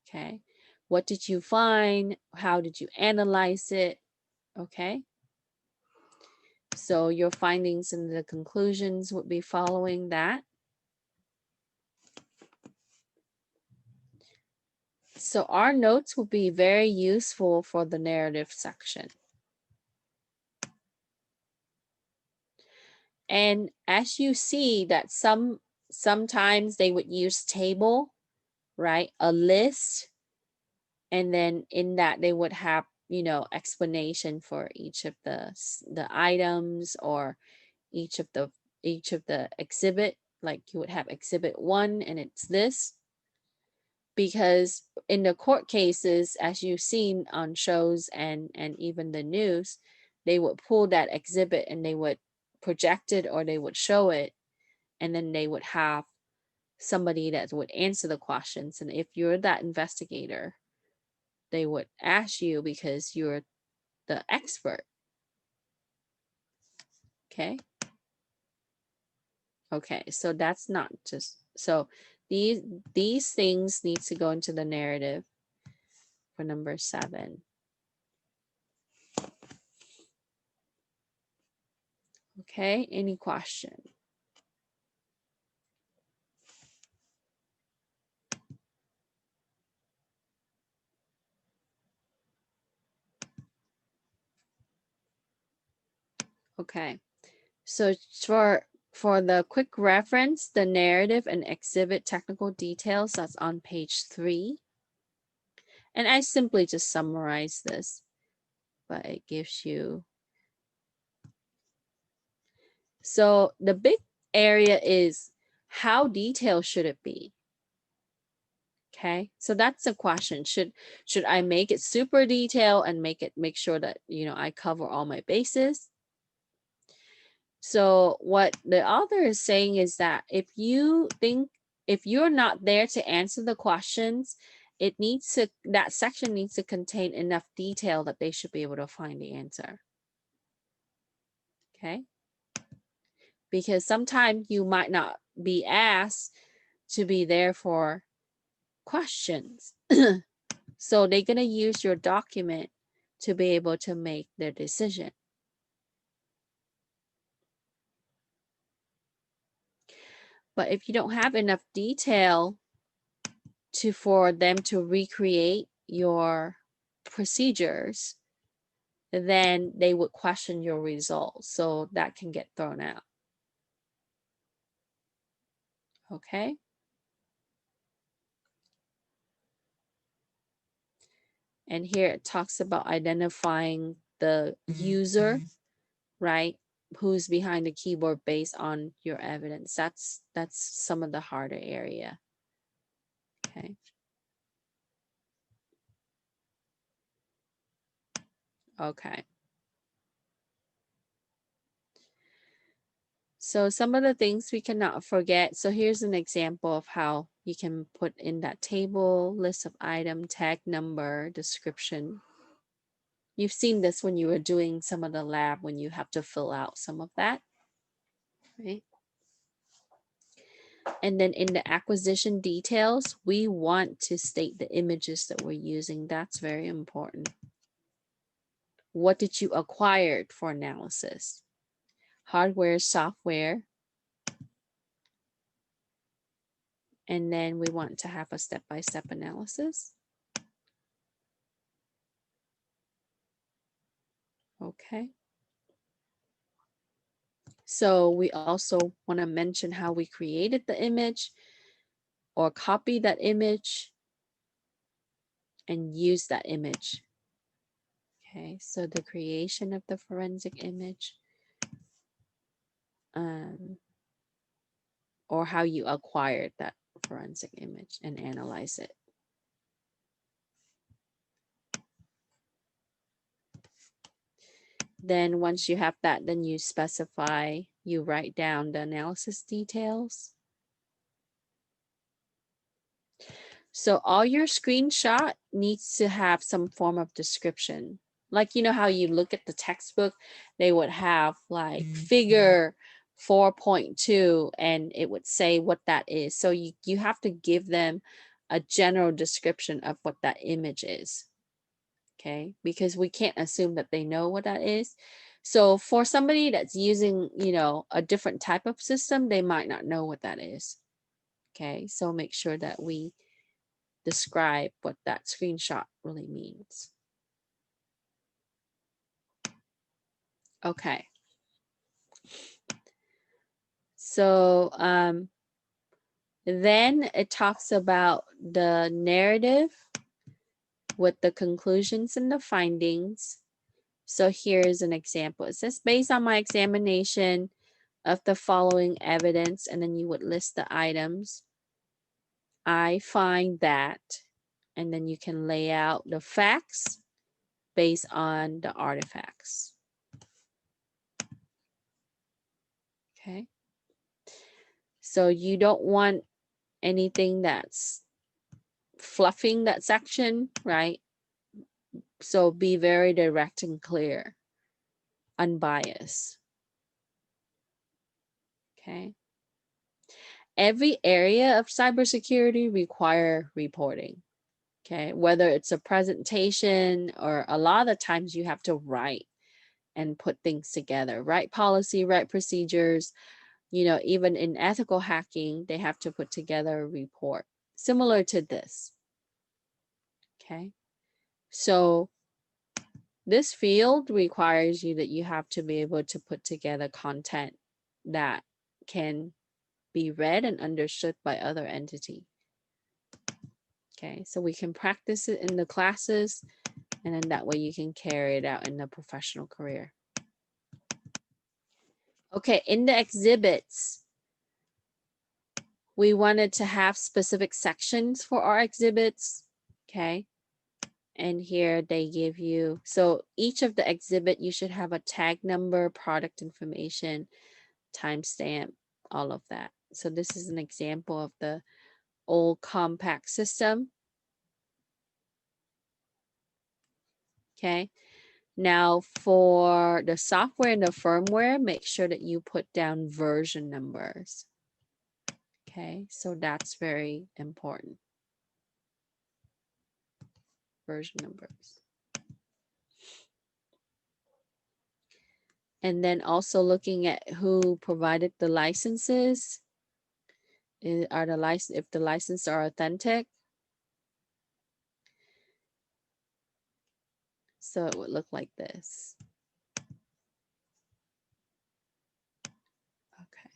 Okay. What did you find? How did you analyze it? Okay. So your findings and the conclusions would be following that. So our notes will be very useful for the narrative section. And as you see that sometimes they would use table, right? A list. And then in that they would have, you know, explanation for each of the items or each of the exhibit. Like you would have exhibit 1 and it's this. Because in the court cases, as you've seen on shows and even the news, they would pull that exhibit and they would project it or they would show it, and then they would have somebody that would answer the questions. And if you're that investigator, they would ask you because you're the expert. Okay. Okay, so that's not just, so these things need to go into the narrative for number 7. Okay, any question? Okay, so for the quick reference, the narrative and exhibit technical details, that's on page 3. And I simply just summarize this, but it gives you. So the big area is how detailed should it be? Okay, so that's the question. Should I make it super detailed and make sure that, you know, I cover all my bases? So what the author is saying is that if you're not there to answer the questions, that section needs to contain enough detail that they should be able to find the answer. Okay, because sometimes you might not be asked to be there for questions. So they're going to use your document to be able to make their decision. But if you don't have enough detail for them to recreate your procedures, then they would question your results. So that can get thrown out. Okay. And here it talks about identifying the user, right? Who's behind the keyboard based on your evidence. That's some of the harder area. Okay. Okay. So some of the things we cannot forget. So here's an example of how you can put in that table, list of item, tag number, description. You've seen this when you were doing some of the lab when you have to fill out some of that, right? And then in the acquisition details, we want to state the images that we're using. That's very important. What did you acquire for analysis? Hardware, software. And then we want to have a step-by-step analysis. Okay. So we also want to mention how we created the image or copy that image and use that image. Okay, so the creation of the forensic image, or how you acquired that forensic image and analyze it. Then once you have that, then you specify, you write down the analysis details. So all your screenshot needs to have some form of description. Like, you know how you look at the textbook, they would have like figure 4.2 and it would say what that is. So you have to give them a general description of what that image is. Okay, because we can't assume that they know what that is. So for somebody that's using, you know, a different type of system, they might not know what that is. Okay, so make sure that we describe what that screenshot really means. Okay. So then it talks about the narrative with the conclusions and the findings. So here's an example. It says, based on my examination of the following evidence, and then you would list the items, I find that, and then you can lay out the facts based on the artifacts. Okay. So you don't want anything that's fluffing that section, right? So be very direct and clear, unbiased. Okay. Every area of cybersecurity require reporting. Okay. Whether it's a presentation or a lot of times you have to write and put things together, write policy, write procedures. You know, even in ethical hacking, they have to put together a report similar to this. Okay. So this field requires you that you have to be able to put together content that can be read and understood by other entity. Okay, so we can practice it in the classes, and then that way you can carry it out in the professional career. Okay, in the exhibits, we wanted to have specific sections for our exhibits. Okay, and here they give you, so each of the exhibit, you should have a tag number, product information, timestamp, all of that. So this is an example of the old compact system. Okay. Now for the software and the firmware, make sure that you put down version numbers. Okay, so that's very important. Version numbers. And then also looking at who provided the licenses. Are the license, if the licenses are authentic. So it would look like this. Okay.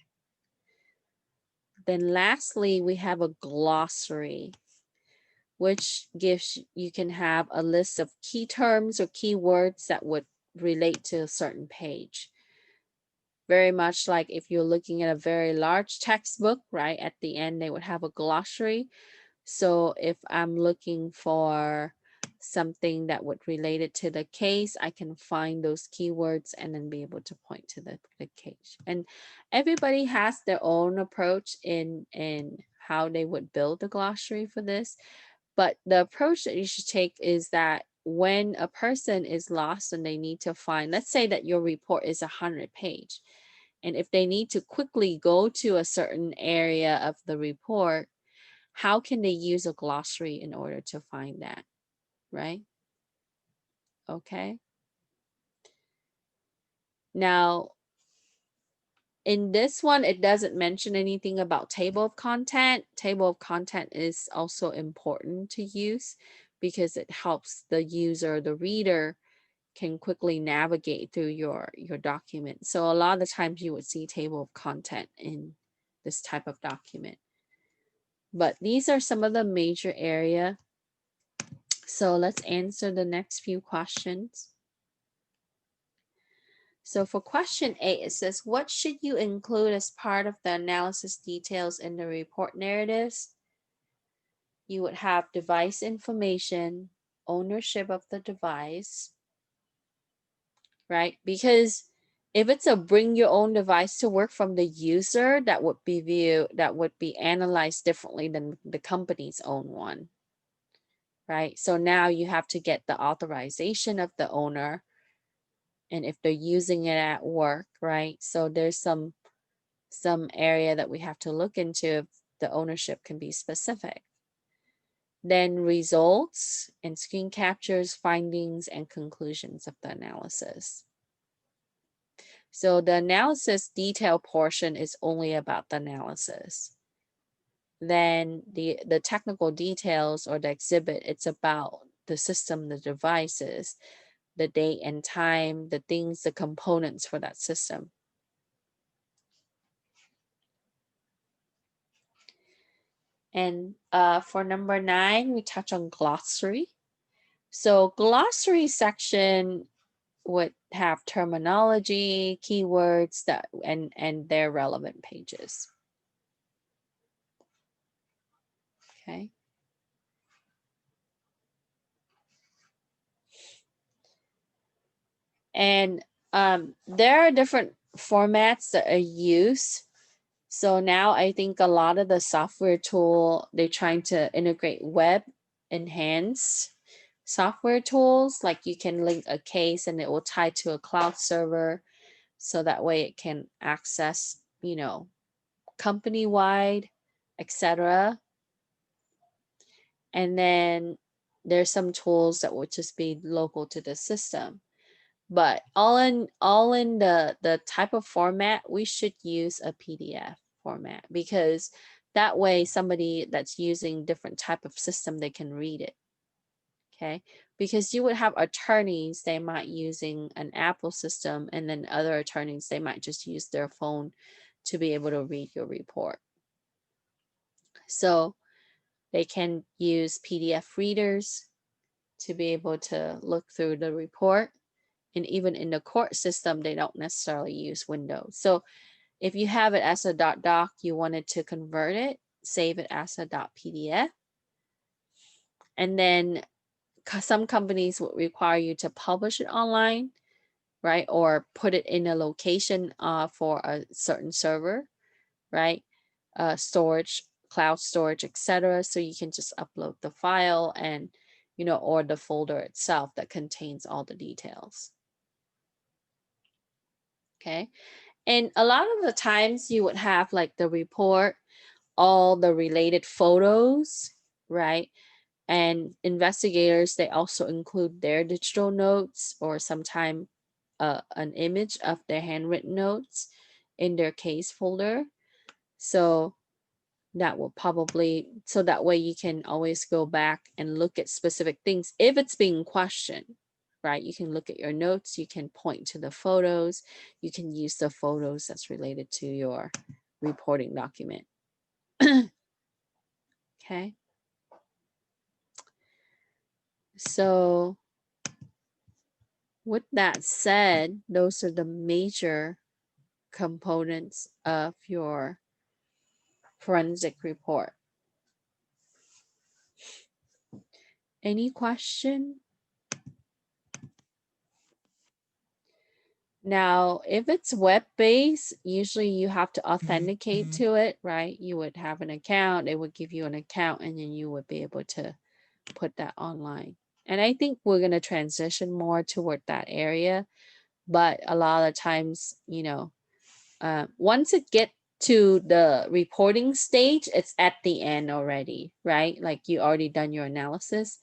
Then lastly, we have a glossary, which gives, you can have a list of key terms or keywords that would relate to a certain page. Very much like if you're looking at a very large textbook, right? At the end, they would have a glossary. So if I'm looking for something that would relate it to the case, I can find those keywords and then be able to point to the case. And everybody has their own approach in how they would build the glossary for this. But the approach that you should take is that when a person is lost and they need to find, let's say that your report is 100-page. And if they need to quickly go to a certain area of the report, how can they use a glossary in order to find that, right? Okay. Now, in this one, it doesn't mention anything about table of content. Table of content is also important to use because it helps the user, the reader, can quickly navigate through your document. So a lot of the times you would see table of content in this type of document. But these are some of the major area. So let's answer the next few questions. So for question 8, it says, what should you include as part of the analysis details in the report narratives? You would have device information, ownership of the device, right? Because if it's a bring your own device to work from the user, that would be analyzed differently than the company's own one, right? So now you have to get the authorization of the owner, and if they're using it at work, right? So there's some area that we have to look into if the ownership can be specific. Then results and screen captures, findings, and conclusions of the analysis. So the analysis detail portion is only about the analysis. Then the technical details or the exhibit, it's about the system, the devices, the date and time, the things, the components for that system. And for number 9, we touch on glossary. So glossary section would have terminology, keywords that and their relevant pages. Okay. And there are different formats that are used. So now I think a lot of the software tool, they're trying to integrate web enhanced software tools, like you can link a case and it will tie to a cloud server. So that way it can access, company-wide, etc. And then there's some tools that would just be local to the system. But all in the type of format, we should use a PDF format, because that way somebody that's using different type of system, they can read it. Okay, because you would have attorneys, they might using an Apple system, and then other attorneys, they might just use their phone to be able to read your report. So they can use PDF readers to be able to look through the report. And even in the court system, they don't necessarily use Windows. So if you have it as a .doc, you wanted to convert it, save it as a .pdf. And then some companies would require you to publish it online, right? Or put it in a location for a certain server, right? Storage, cloud storage, etc. So you can just upload the file and, or the folder itself that contains all the details. Okay. And a lot of the times you would have like the report, all the related photos, right? And investigators, they also include their digital notes or sometime an image of their handwritten notes in their case folder. So that will probably, so that way you can always go back and look at specific things if it's being questioned, right? You can look at your notes, you can point to the photos, you can use the photos that's related to your reporting document. Okay. So with that said, those are the major components of your forensic report. Any question? Now, if it's web-based, usually you have to authenticate to it, right? You would have an account, they would give you an account, and then you would be able to put that online. And I think we're going to transition more toward that area. But a lot of times, once it gets to the reporting stage, it's at the end already, right? Like you already done your analysis.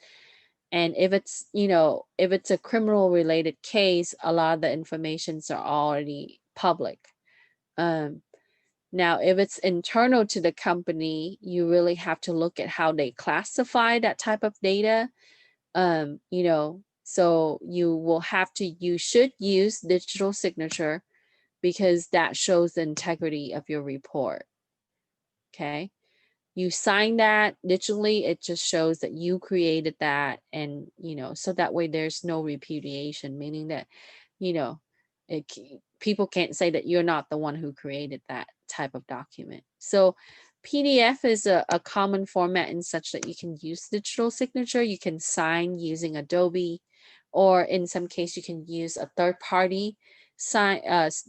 And if it's, if it's a criminal related case, a lot of the informations are already public. Now, if it's internal to the company, you really have to look at how they classify that type of data. So you should use digital signature, because that shows the integrity of your report. Okay. You sign that digitally, it just shows that you created that, and so that way there's no repudiation, meaning that people can't say that you're not the one who created that type of document. So PDF is a common format in such that you can use digital signature. You can sign using Adobe, or in some case you can use a third-party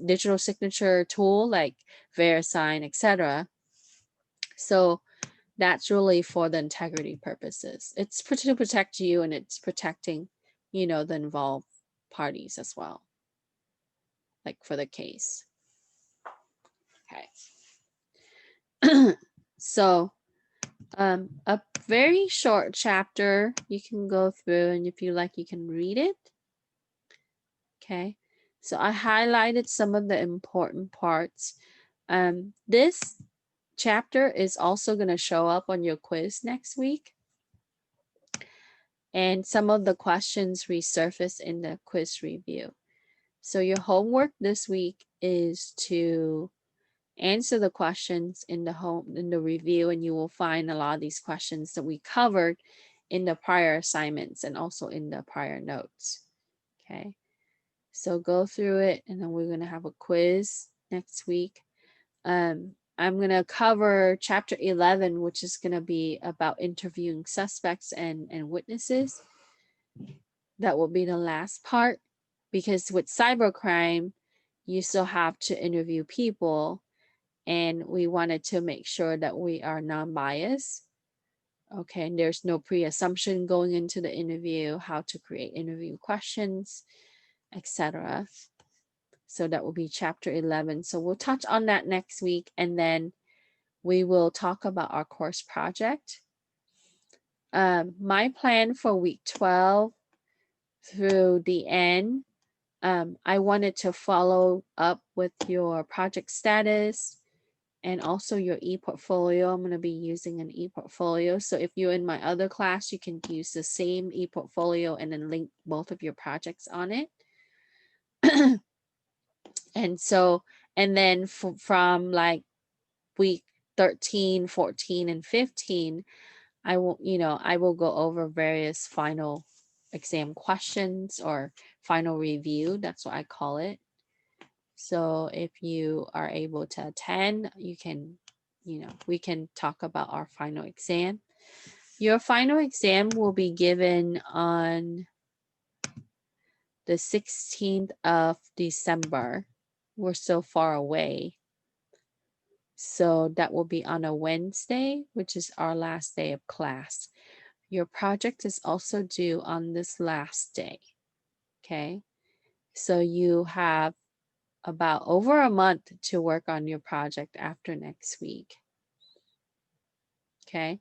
digital signature tool like VeriSign, etc. So that's really for the integrity purposes. It's to protect you, and it's protecting, you know, the involved parties as well, like for the case. Okay. So a very short chapter you can go through, and if you like, you can read it. Okay. So I highlighted some of the important parts. This chapter is also going to show up on your quiz next week. And some of the questions resurface in the quiz review. So your homework this week is to answer the questions in the review, and you will find a lot of these questions that we covered in the prior assignments and also in the prior notes. Okay. So go through it, and then we're going to have a quiz next week. I'm going to cover chapter 11, which is going to be about interviewing suspects and witnesses. That will be the last part, because with cybercrime, you still have to interview people, and we wanted to make sure that we are non-biased. Okay, and there's no pre-assumption going into the interview, how to create interview questions, etc. So that will be chapter 11. So we'll touch on that next week, and then we will talk about our course project. My plan for week 12 through the end, I wanted to follow up with your project status and also your e-portfolio. I'm going to be using an e-portfolio. So if you're in my other class, you can use the same e-portfolio and then link both of your projects on it. And so, and then from like week 13, 14, and 15, I will go over various final exam questions or final review. That's what I call it. So if you are able to attend, you can, we can talk about our final exam. Your final exam will be given on the 16th of December. We're so far away. So that will be on a Wednesday, which is our last day of class. Your project is also due on this last day. Okay. So you have about over a month to work on your project after next week. Okay.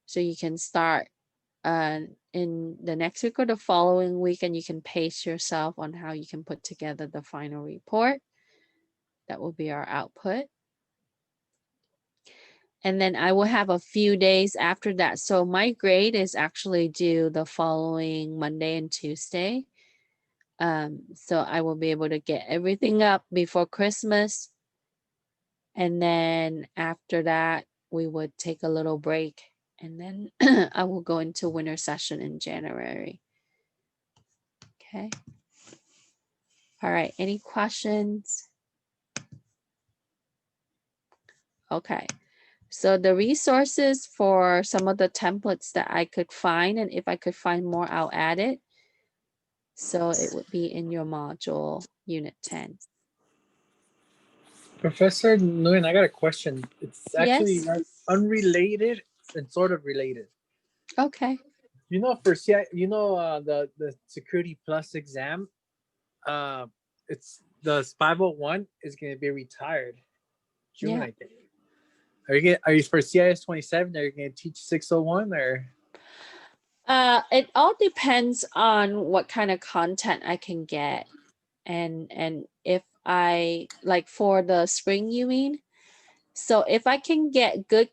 So you can start in the next week or the following week, and you can pace yourself on how you can put together the final report. That will be our output. And then I will have a few days after that. So my grade is actually due the following Monday and Tuesday. So I will be able to get everything up before Christmas. And then after that, we would take a little break. And then I will go into winter session in January. Okay. All right. Any questions? Okay. So the resources for some of the templates that I could find, and if I could find more, I'll add it. So it would be in your module, Unit 10. Professor Nguyen, I got a question. It's actually Yes. unrelated and sort of related. Okay. You know, for CI, the Security Plus exam, it's the 501 is going to be retired June, Yeah. I think. Are you for CIS27? Are you going to teach 601 or? It all depends on what kind of content I can get, and if I like for the spring, you mean? So if I can get good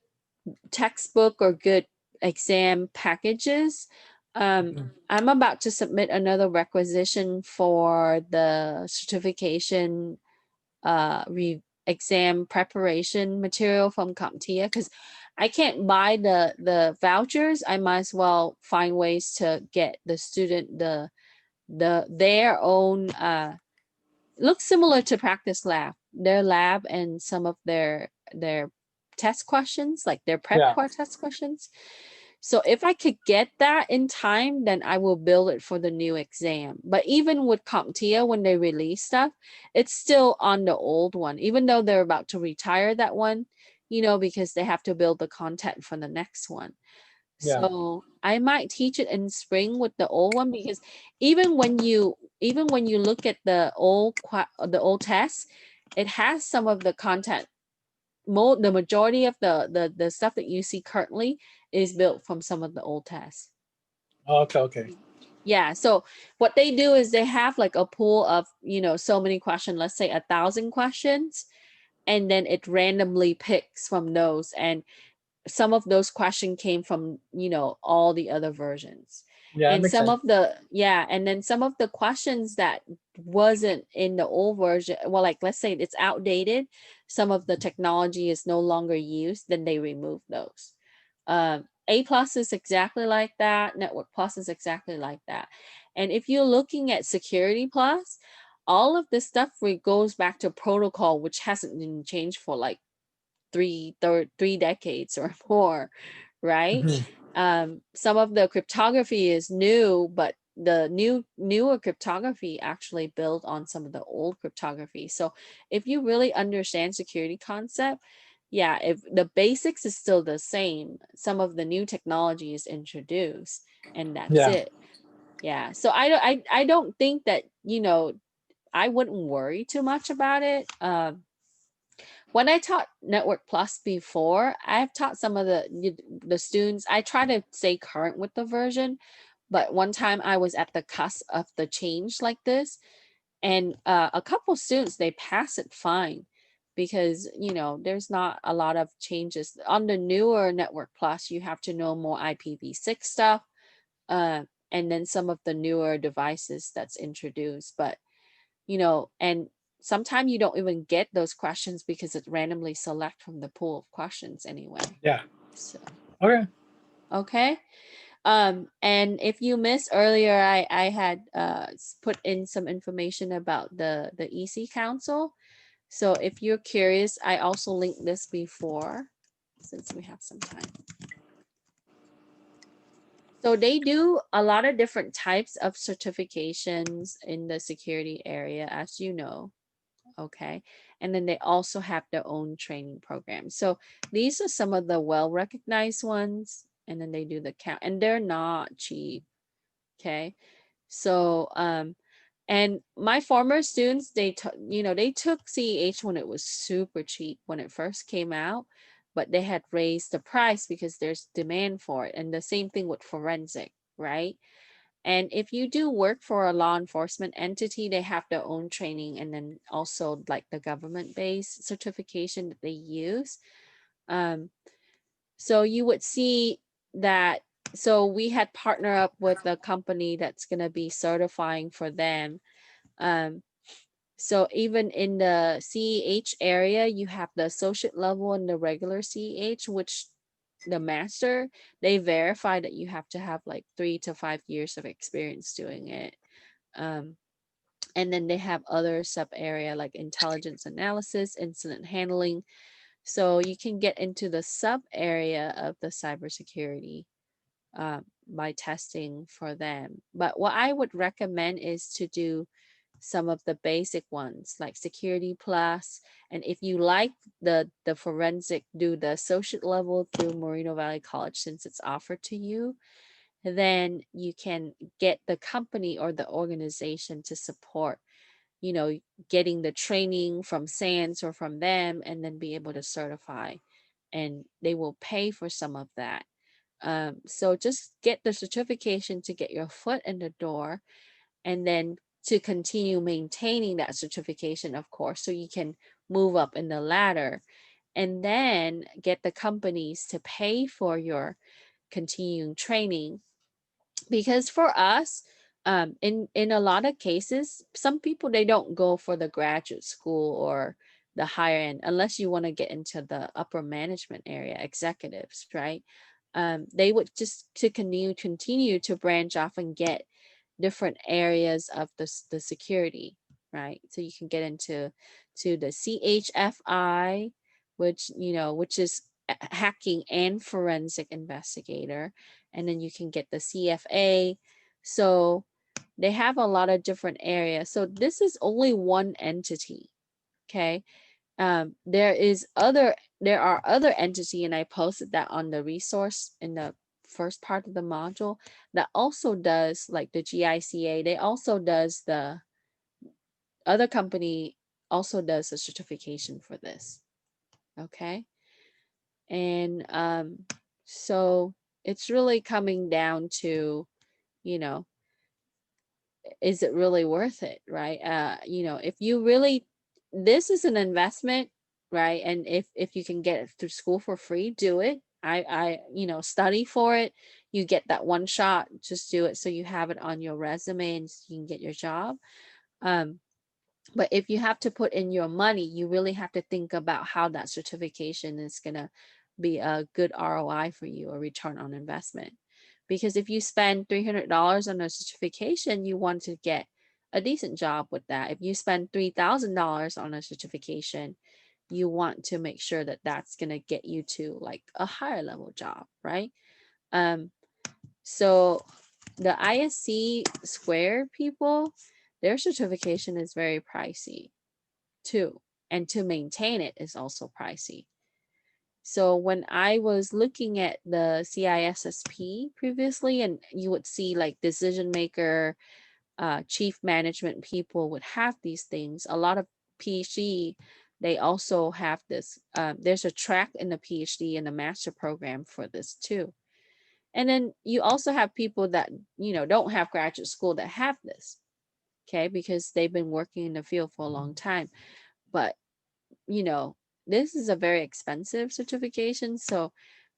textbook or good exam packages, I'm about to submit another requisition for the certification exam preparation material from CompTIA, because I can't buy the vouchers. I might as well find ways to get the student their own looks similar to practice lab, their lab, and some of their test questions, like their prep Yeah. test questions. So if I could get that in time, then I will build it for the new exam. But even with CompTIA, when they release stuff, it's still on the old one. Even though they're about to retire that one, because they have to build the content for the next one. Yeah. So I might teach it in spring with the old one, because even when you look at the old test, it has some of the content. The majority of the stuff that you see currently is built from some of the old tests. Okay. Okay. Yeah. So what they do is they have like a pool of, so many questions, let's say 1,000 questions, and then it randomly picks from those. And some of those questions came from, all the other versions. Yeah, that And makes some sense. of the, yeah, and then some of the questions that wasn't in the old version, well, like let's say it's outdated, some of the technology is no longer used, then they remove those. A plus is exactly like that. Network plus is exactly like that. And if you're looking at security plus, all of this stuff goes back to protocol, which hasn't been changed for like three decades or more, right? Mhm. Some of the cryptography is new, but the newer cryptography actually built on some of the old cryptography. So if you really understand security concept, yeah, if the basics is still the same, some of the new technology is introduced, and that's Yeah. it. Yeah. So I don't think that, I wouldn't worry too much about it. When I taught Network Plus before, I've taught some of the students. I try to stay current with the version, but one time I was at the cusp of the change like this, and a couple students, they pass it fine, because there's not a lot of changes on the newer Network Plus. You have to know more IPv6 stuff, and then some of the newer devices that's introduced. But and sometimes you don't even get those questions because it randomly select from the pool of questions anyway. Yeah. So Okay. okay. And if you missed earlier, I had put in some information about the EC Council. So if you're curious, I also linked this before, since we have some time. So they do a lot of different types of certifications in the security area, as you know. Okay. And then they also have their own training program. So these are some of the well-recognized ones. And then they do the count, and they're not cheap. Okay. So and my former students, they took CEH when it was super cheap when it first came out, but they had raised the price because there's demand for it. And the same thing with forensic, right? And if you do work for a law enforcement entity, they have their own training, and then also like the government-based certification that they use. So you would see that. So we had partnered up with a company that's going to be certifying for them. Um, so even in the CEH area, you have the associate level and the regular CEH, which the master, they verify that you have to have like 3 to 5 years of experience doing it. Um, and then they have other sub area like intelligence analysis, incident handling. So you can get into the sub area of the cybersecurity by testing for them. But what I would recommend is to do some of the basic ones like security plus. And if you like the forensic, do the associate level through Moreno Valley College, since it's offered to you. Then you can get the company or the organization to support, getting the training from SANS or from them, and then be able to certify, and they will pay for some of that. So just get the certification to get your foot in the door, and then to continue maintaining that certification, of course, so you can move up in the ladder, and then get the companies to pay for your continuing training. Because for us, in a lot of cases, some people, they don't go for the graduate school or the higher end unless you want to get into the upper management area, executives, right? They would just to continue to branch off and get different areas of the security, right? So you can get into the CHFI, which is hacking and forensic investigator, and then you can get the CFA. So they have a lot of different areas. So this is only one entity. Okay. There is other there are other entity, and I posted that on the resource in the first part of the module, that also does, like the GICA, they also does, the other company also does a certification for this. Okay. And so it's really coming down to, you know, is it really worth it, right? You know, if you really, this is an investment, right? And if you can get it through school for free, do it. You know, study for it. You get that one shot, just do it so you have it on your resume and you can get your job. But if you have to put in your money, you really have to think about how that certification is going to be a good ROI for you, or return on investment. Because if you spend $300 on a certification, you want to get a decent job with that. If you spend $3,000 on a certification, you want to make sure that that's going to get you to like a higher level job, right? So the ISC Square people, their certification is very pricey too, and to maintain it is also pricey. So when I was looking at the CISSP previously, and you would see like decision maker, chief management people would have these things. A lot of PhD, they also have this. There's a track in the PhD and the master program for this too. And then you also have people that, you know, don't have graduate school that have this, okay, because they've been working in the field for a long time. But, you know, this is a very expensive certification. So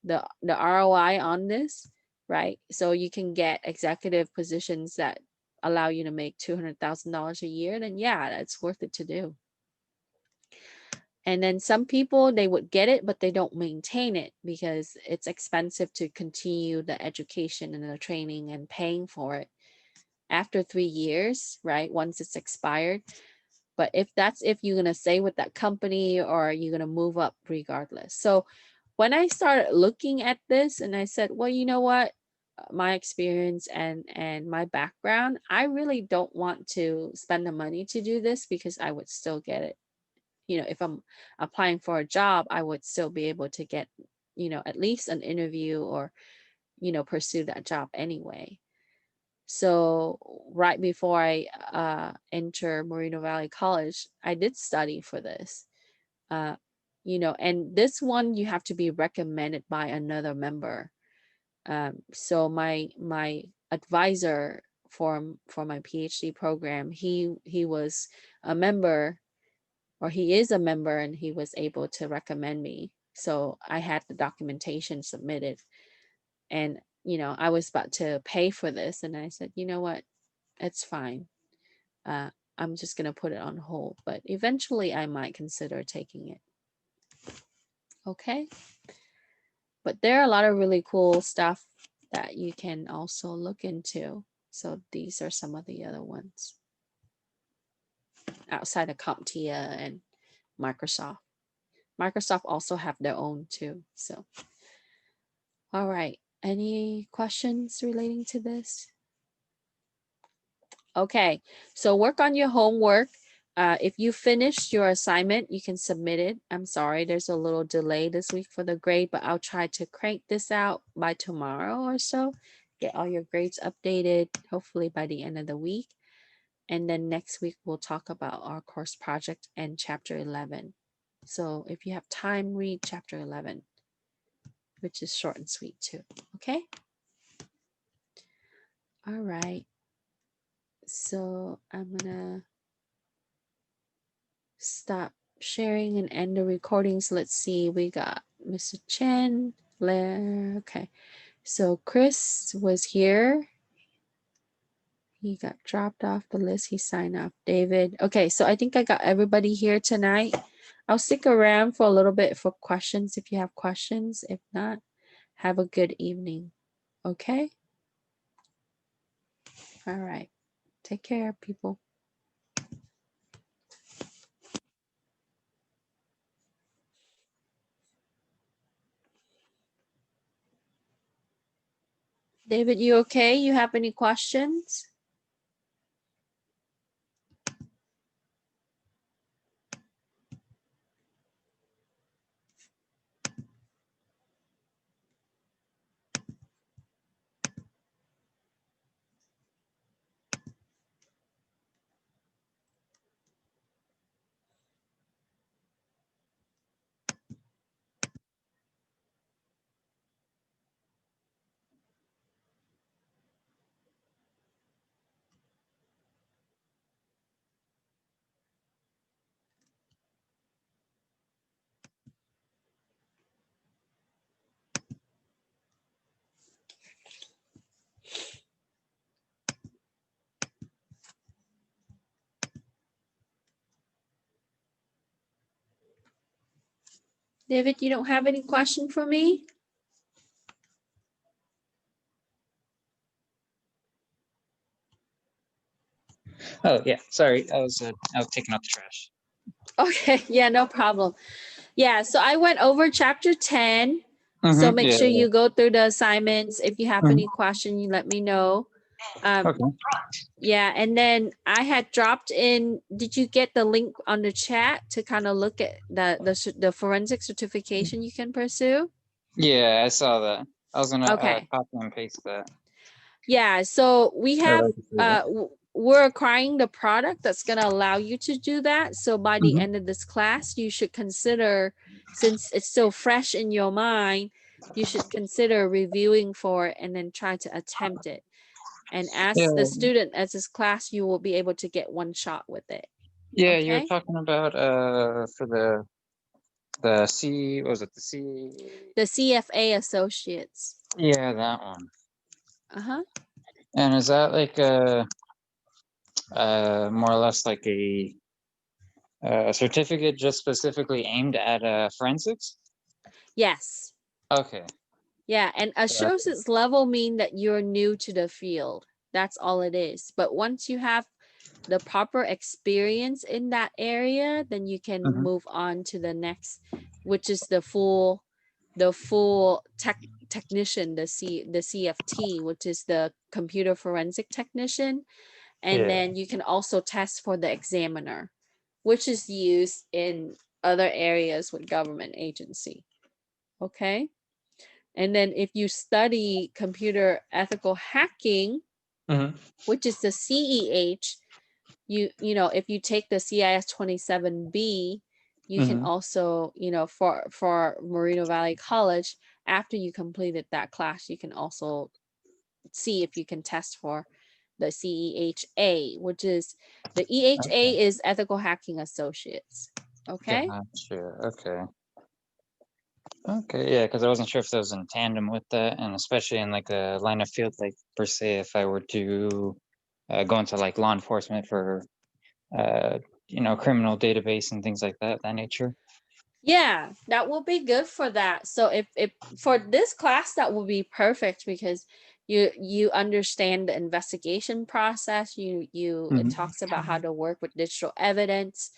the ROI on this, right? So you can get executive positions that allow you to make $200,000 a year, then yeah, that's worth it to do. And then some people, they would get it, but they don't maintain it because it's expensive to continue the education and the training and paying for it after 3 years, right? Once it's expired. But if you're going to stay with that company, or you're going to move up regardless. So when I started looking at this, and I said, well, you know what? My experience and my background, I really don't want to spend the money to do this, because I would still get it. You know, if I'm applying for a job, I would still be able to get, you know, at least an interview, or, you know, pursue that job anyway. So right before I enter Moreno Valley College, I did study for this. Uh, you know, and this one you have to be recommended by another member. So my advisor for my PhD program, he was a member, or he is a member, and he was able to recommend me. So I had the documentation submitted, and, you know, I was about to pay for this, and I said, you know what, it's fine. I'm just going to put it on hold, but eventually I might consider taking it. Okay. But there are a lot of really cool stuff that you can also look into. So these are some of the other ones outside of CompTIA and Microsoft. Microsoft also have their own too. So, all right. Any questions relating to this? Okay, so work on your homework. If you finished your assignment, you can submit it. I'm sorry, there's a little delay this week for the grade, but I'll try to crank this out by tomorrow or so. Get all your grades updated, hopefully by the end of the week. And then next week, we'll talk about our course project and chapter 11. So if you have time, read chapter 11, which is short and sweet too. Okay. All right. So I'm gonna stop sharing and end the recordings. Let's see, we got Mr. Chen, Blair. Okay, so Chris was here. He got dropped off the list. He signed off. David. Okay, so I think I got everybody here tonight. I'll stick around for a little bit for questions if you have questions. If not, have a good evening. Okay? All right. Take care, people. David, you okay? You have any questions? David, you don't have any question for me? Oh yeah, sorry, I was taking out the trash. Okay, yeah, no problem. Yeah, so I went over chapter 10. So make Yeah. sure you go through the assignments. If you have Mhm. any question, you let me know. Okay. Yeah, and then I had dropped in. Did you get the link on the chat to kind of look at the forensic certification you can pursue? Yeah, I saw that. I was gonna Okay. copy and paste that. Yeah, so we have Yeah. we're acquiring the product that's going to allow you to do that. So by the end of this class, you should consider, since it's still fresh in your mind, you should consider reviewing for it and then try to attempt it. And as the student, as this class, you will be able to get one shot with it. Yeah, you were Okay. talking about for the C, what was it the C? The CFA associates. Yeah, that one. Uh-huh. And is that like more or less like a certificate just specifically aimed at forensics? Yes. Okay. Yeah, and associate's level mean that you're new to the field. That's all it is. But once you have the proper experience in that area, then you can move on to the next, which is the full technician, the CFT, which is the computer forensic technician. And then you can also test for the examiner, which is used in other areas with government agency. Okay. And then if you study computer ethical hacking, which is the CEH, you know, if you take the CIS27B, you can also, you know, for Moreno Valley College, after you completed that class, you can also see if you can test for the CEHA, which is the EHA is Ethical Hacking Associates. Okay. Gotcha. Okay. Okay, yeah, because I wasn't sure if that was in tandem with that, and especially in like a line of field, like per se, if I were to go into like law enforcement for criminal database and things like that nature. Yeah, that will be good for that. So if for this class, that will be perfect because you understand the investigation process. It talks about how to work with digital evidence.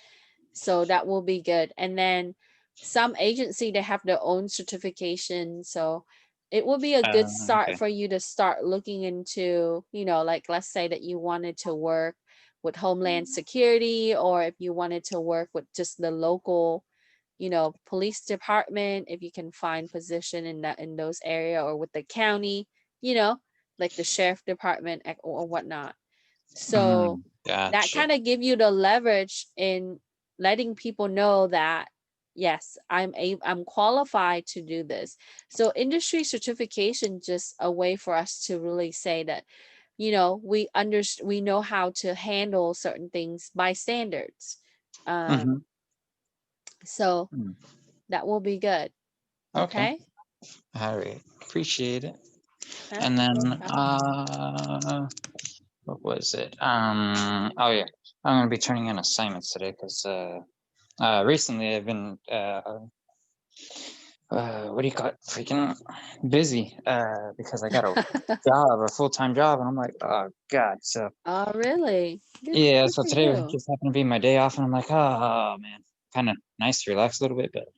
So that will be good. And then some agency, they have their own certification. So it will be a good start Okay. for you to start looking into, you know, like let's say that you wanted to work with Homeland Security, or if you wanted to work with just the local, you know, police department, if you can find position in that, in those area, or with the county, you know, like the sheriff department or whatnot. So that Gotcha. kind of give you the leverage in letting people know that yes, I'm qualified to do this. So industry certification just a way for us to really say that, you know, we know how to handle certain things by standards. So that will be good. Okay. Okay. All right. Appreciate it. Huh? And then No problem. what was it? Oh yeah, I'm gonna be turning in assignments today because recently I've been what do you call it? Freaking busy because I got a full-time job, and I'm like, oh god. So Oh, really? yeah, Good so for today you. just happened to be my day off, and I'm like, oh man, kind of nice to relax a little bit, but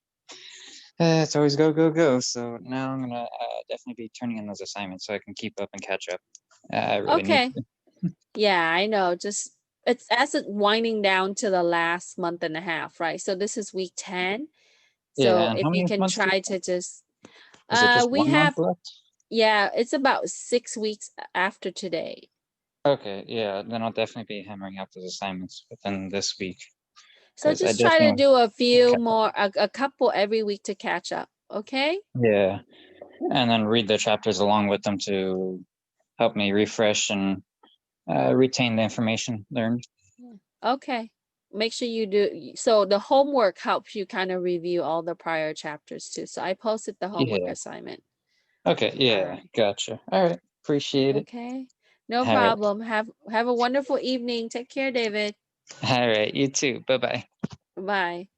it's always go go go. So now I'm gonna definitely be turning in those assignments so I can keep up and catch up. I really need Okay. to. Yeah, I know. Just it's as it winding down to the last month and a half, right? So this is week 10. Yeah, So and if how you many can months try to just is it? Just we 1 month have, left? yeah, it's about 6 weeks after today. Okay, yeah, then I'll definitely be hammering out those assignments within this week So because I just try to definitely do a want to few catch up. more, a couple every week to catch up. Okay? Yeah, and then read the chapters along with them to help me refresh and retain the information learned. Yeah. Okay. Make sure you do. So the homework helps you kind of review all the prior chapters too. So I posted the homework Yeah. assignment. Okay. All Yeah. right. Gotcha. All right. Appreciate it. Okay. No All right. problem. Have a wonderful evening. Take care, David. All right. You too. Bye bye. Bye.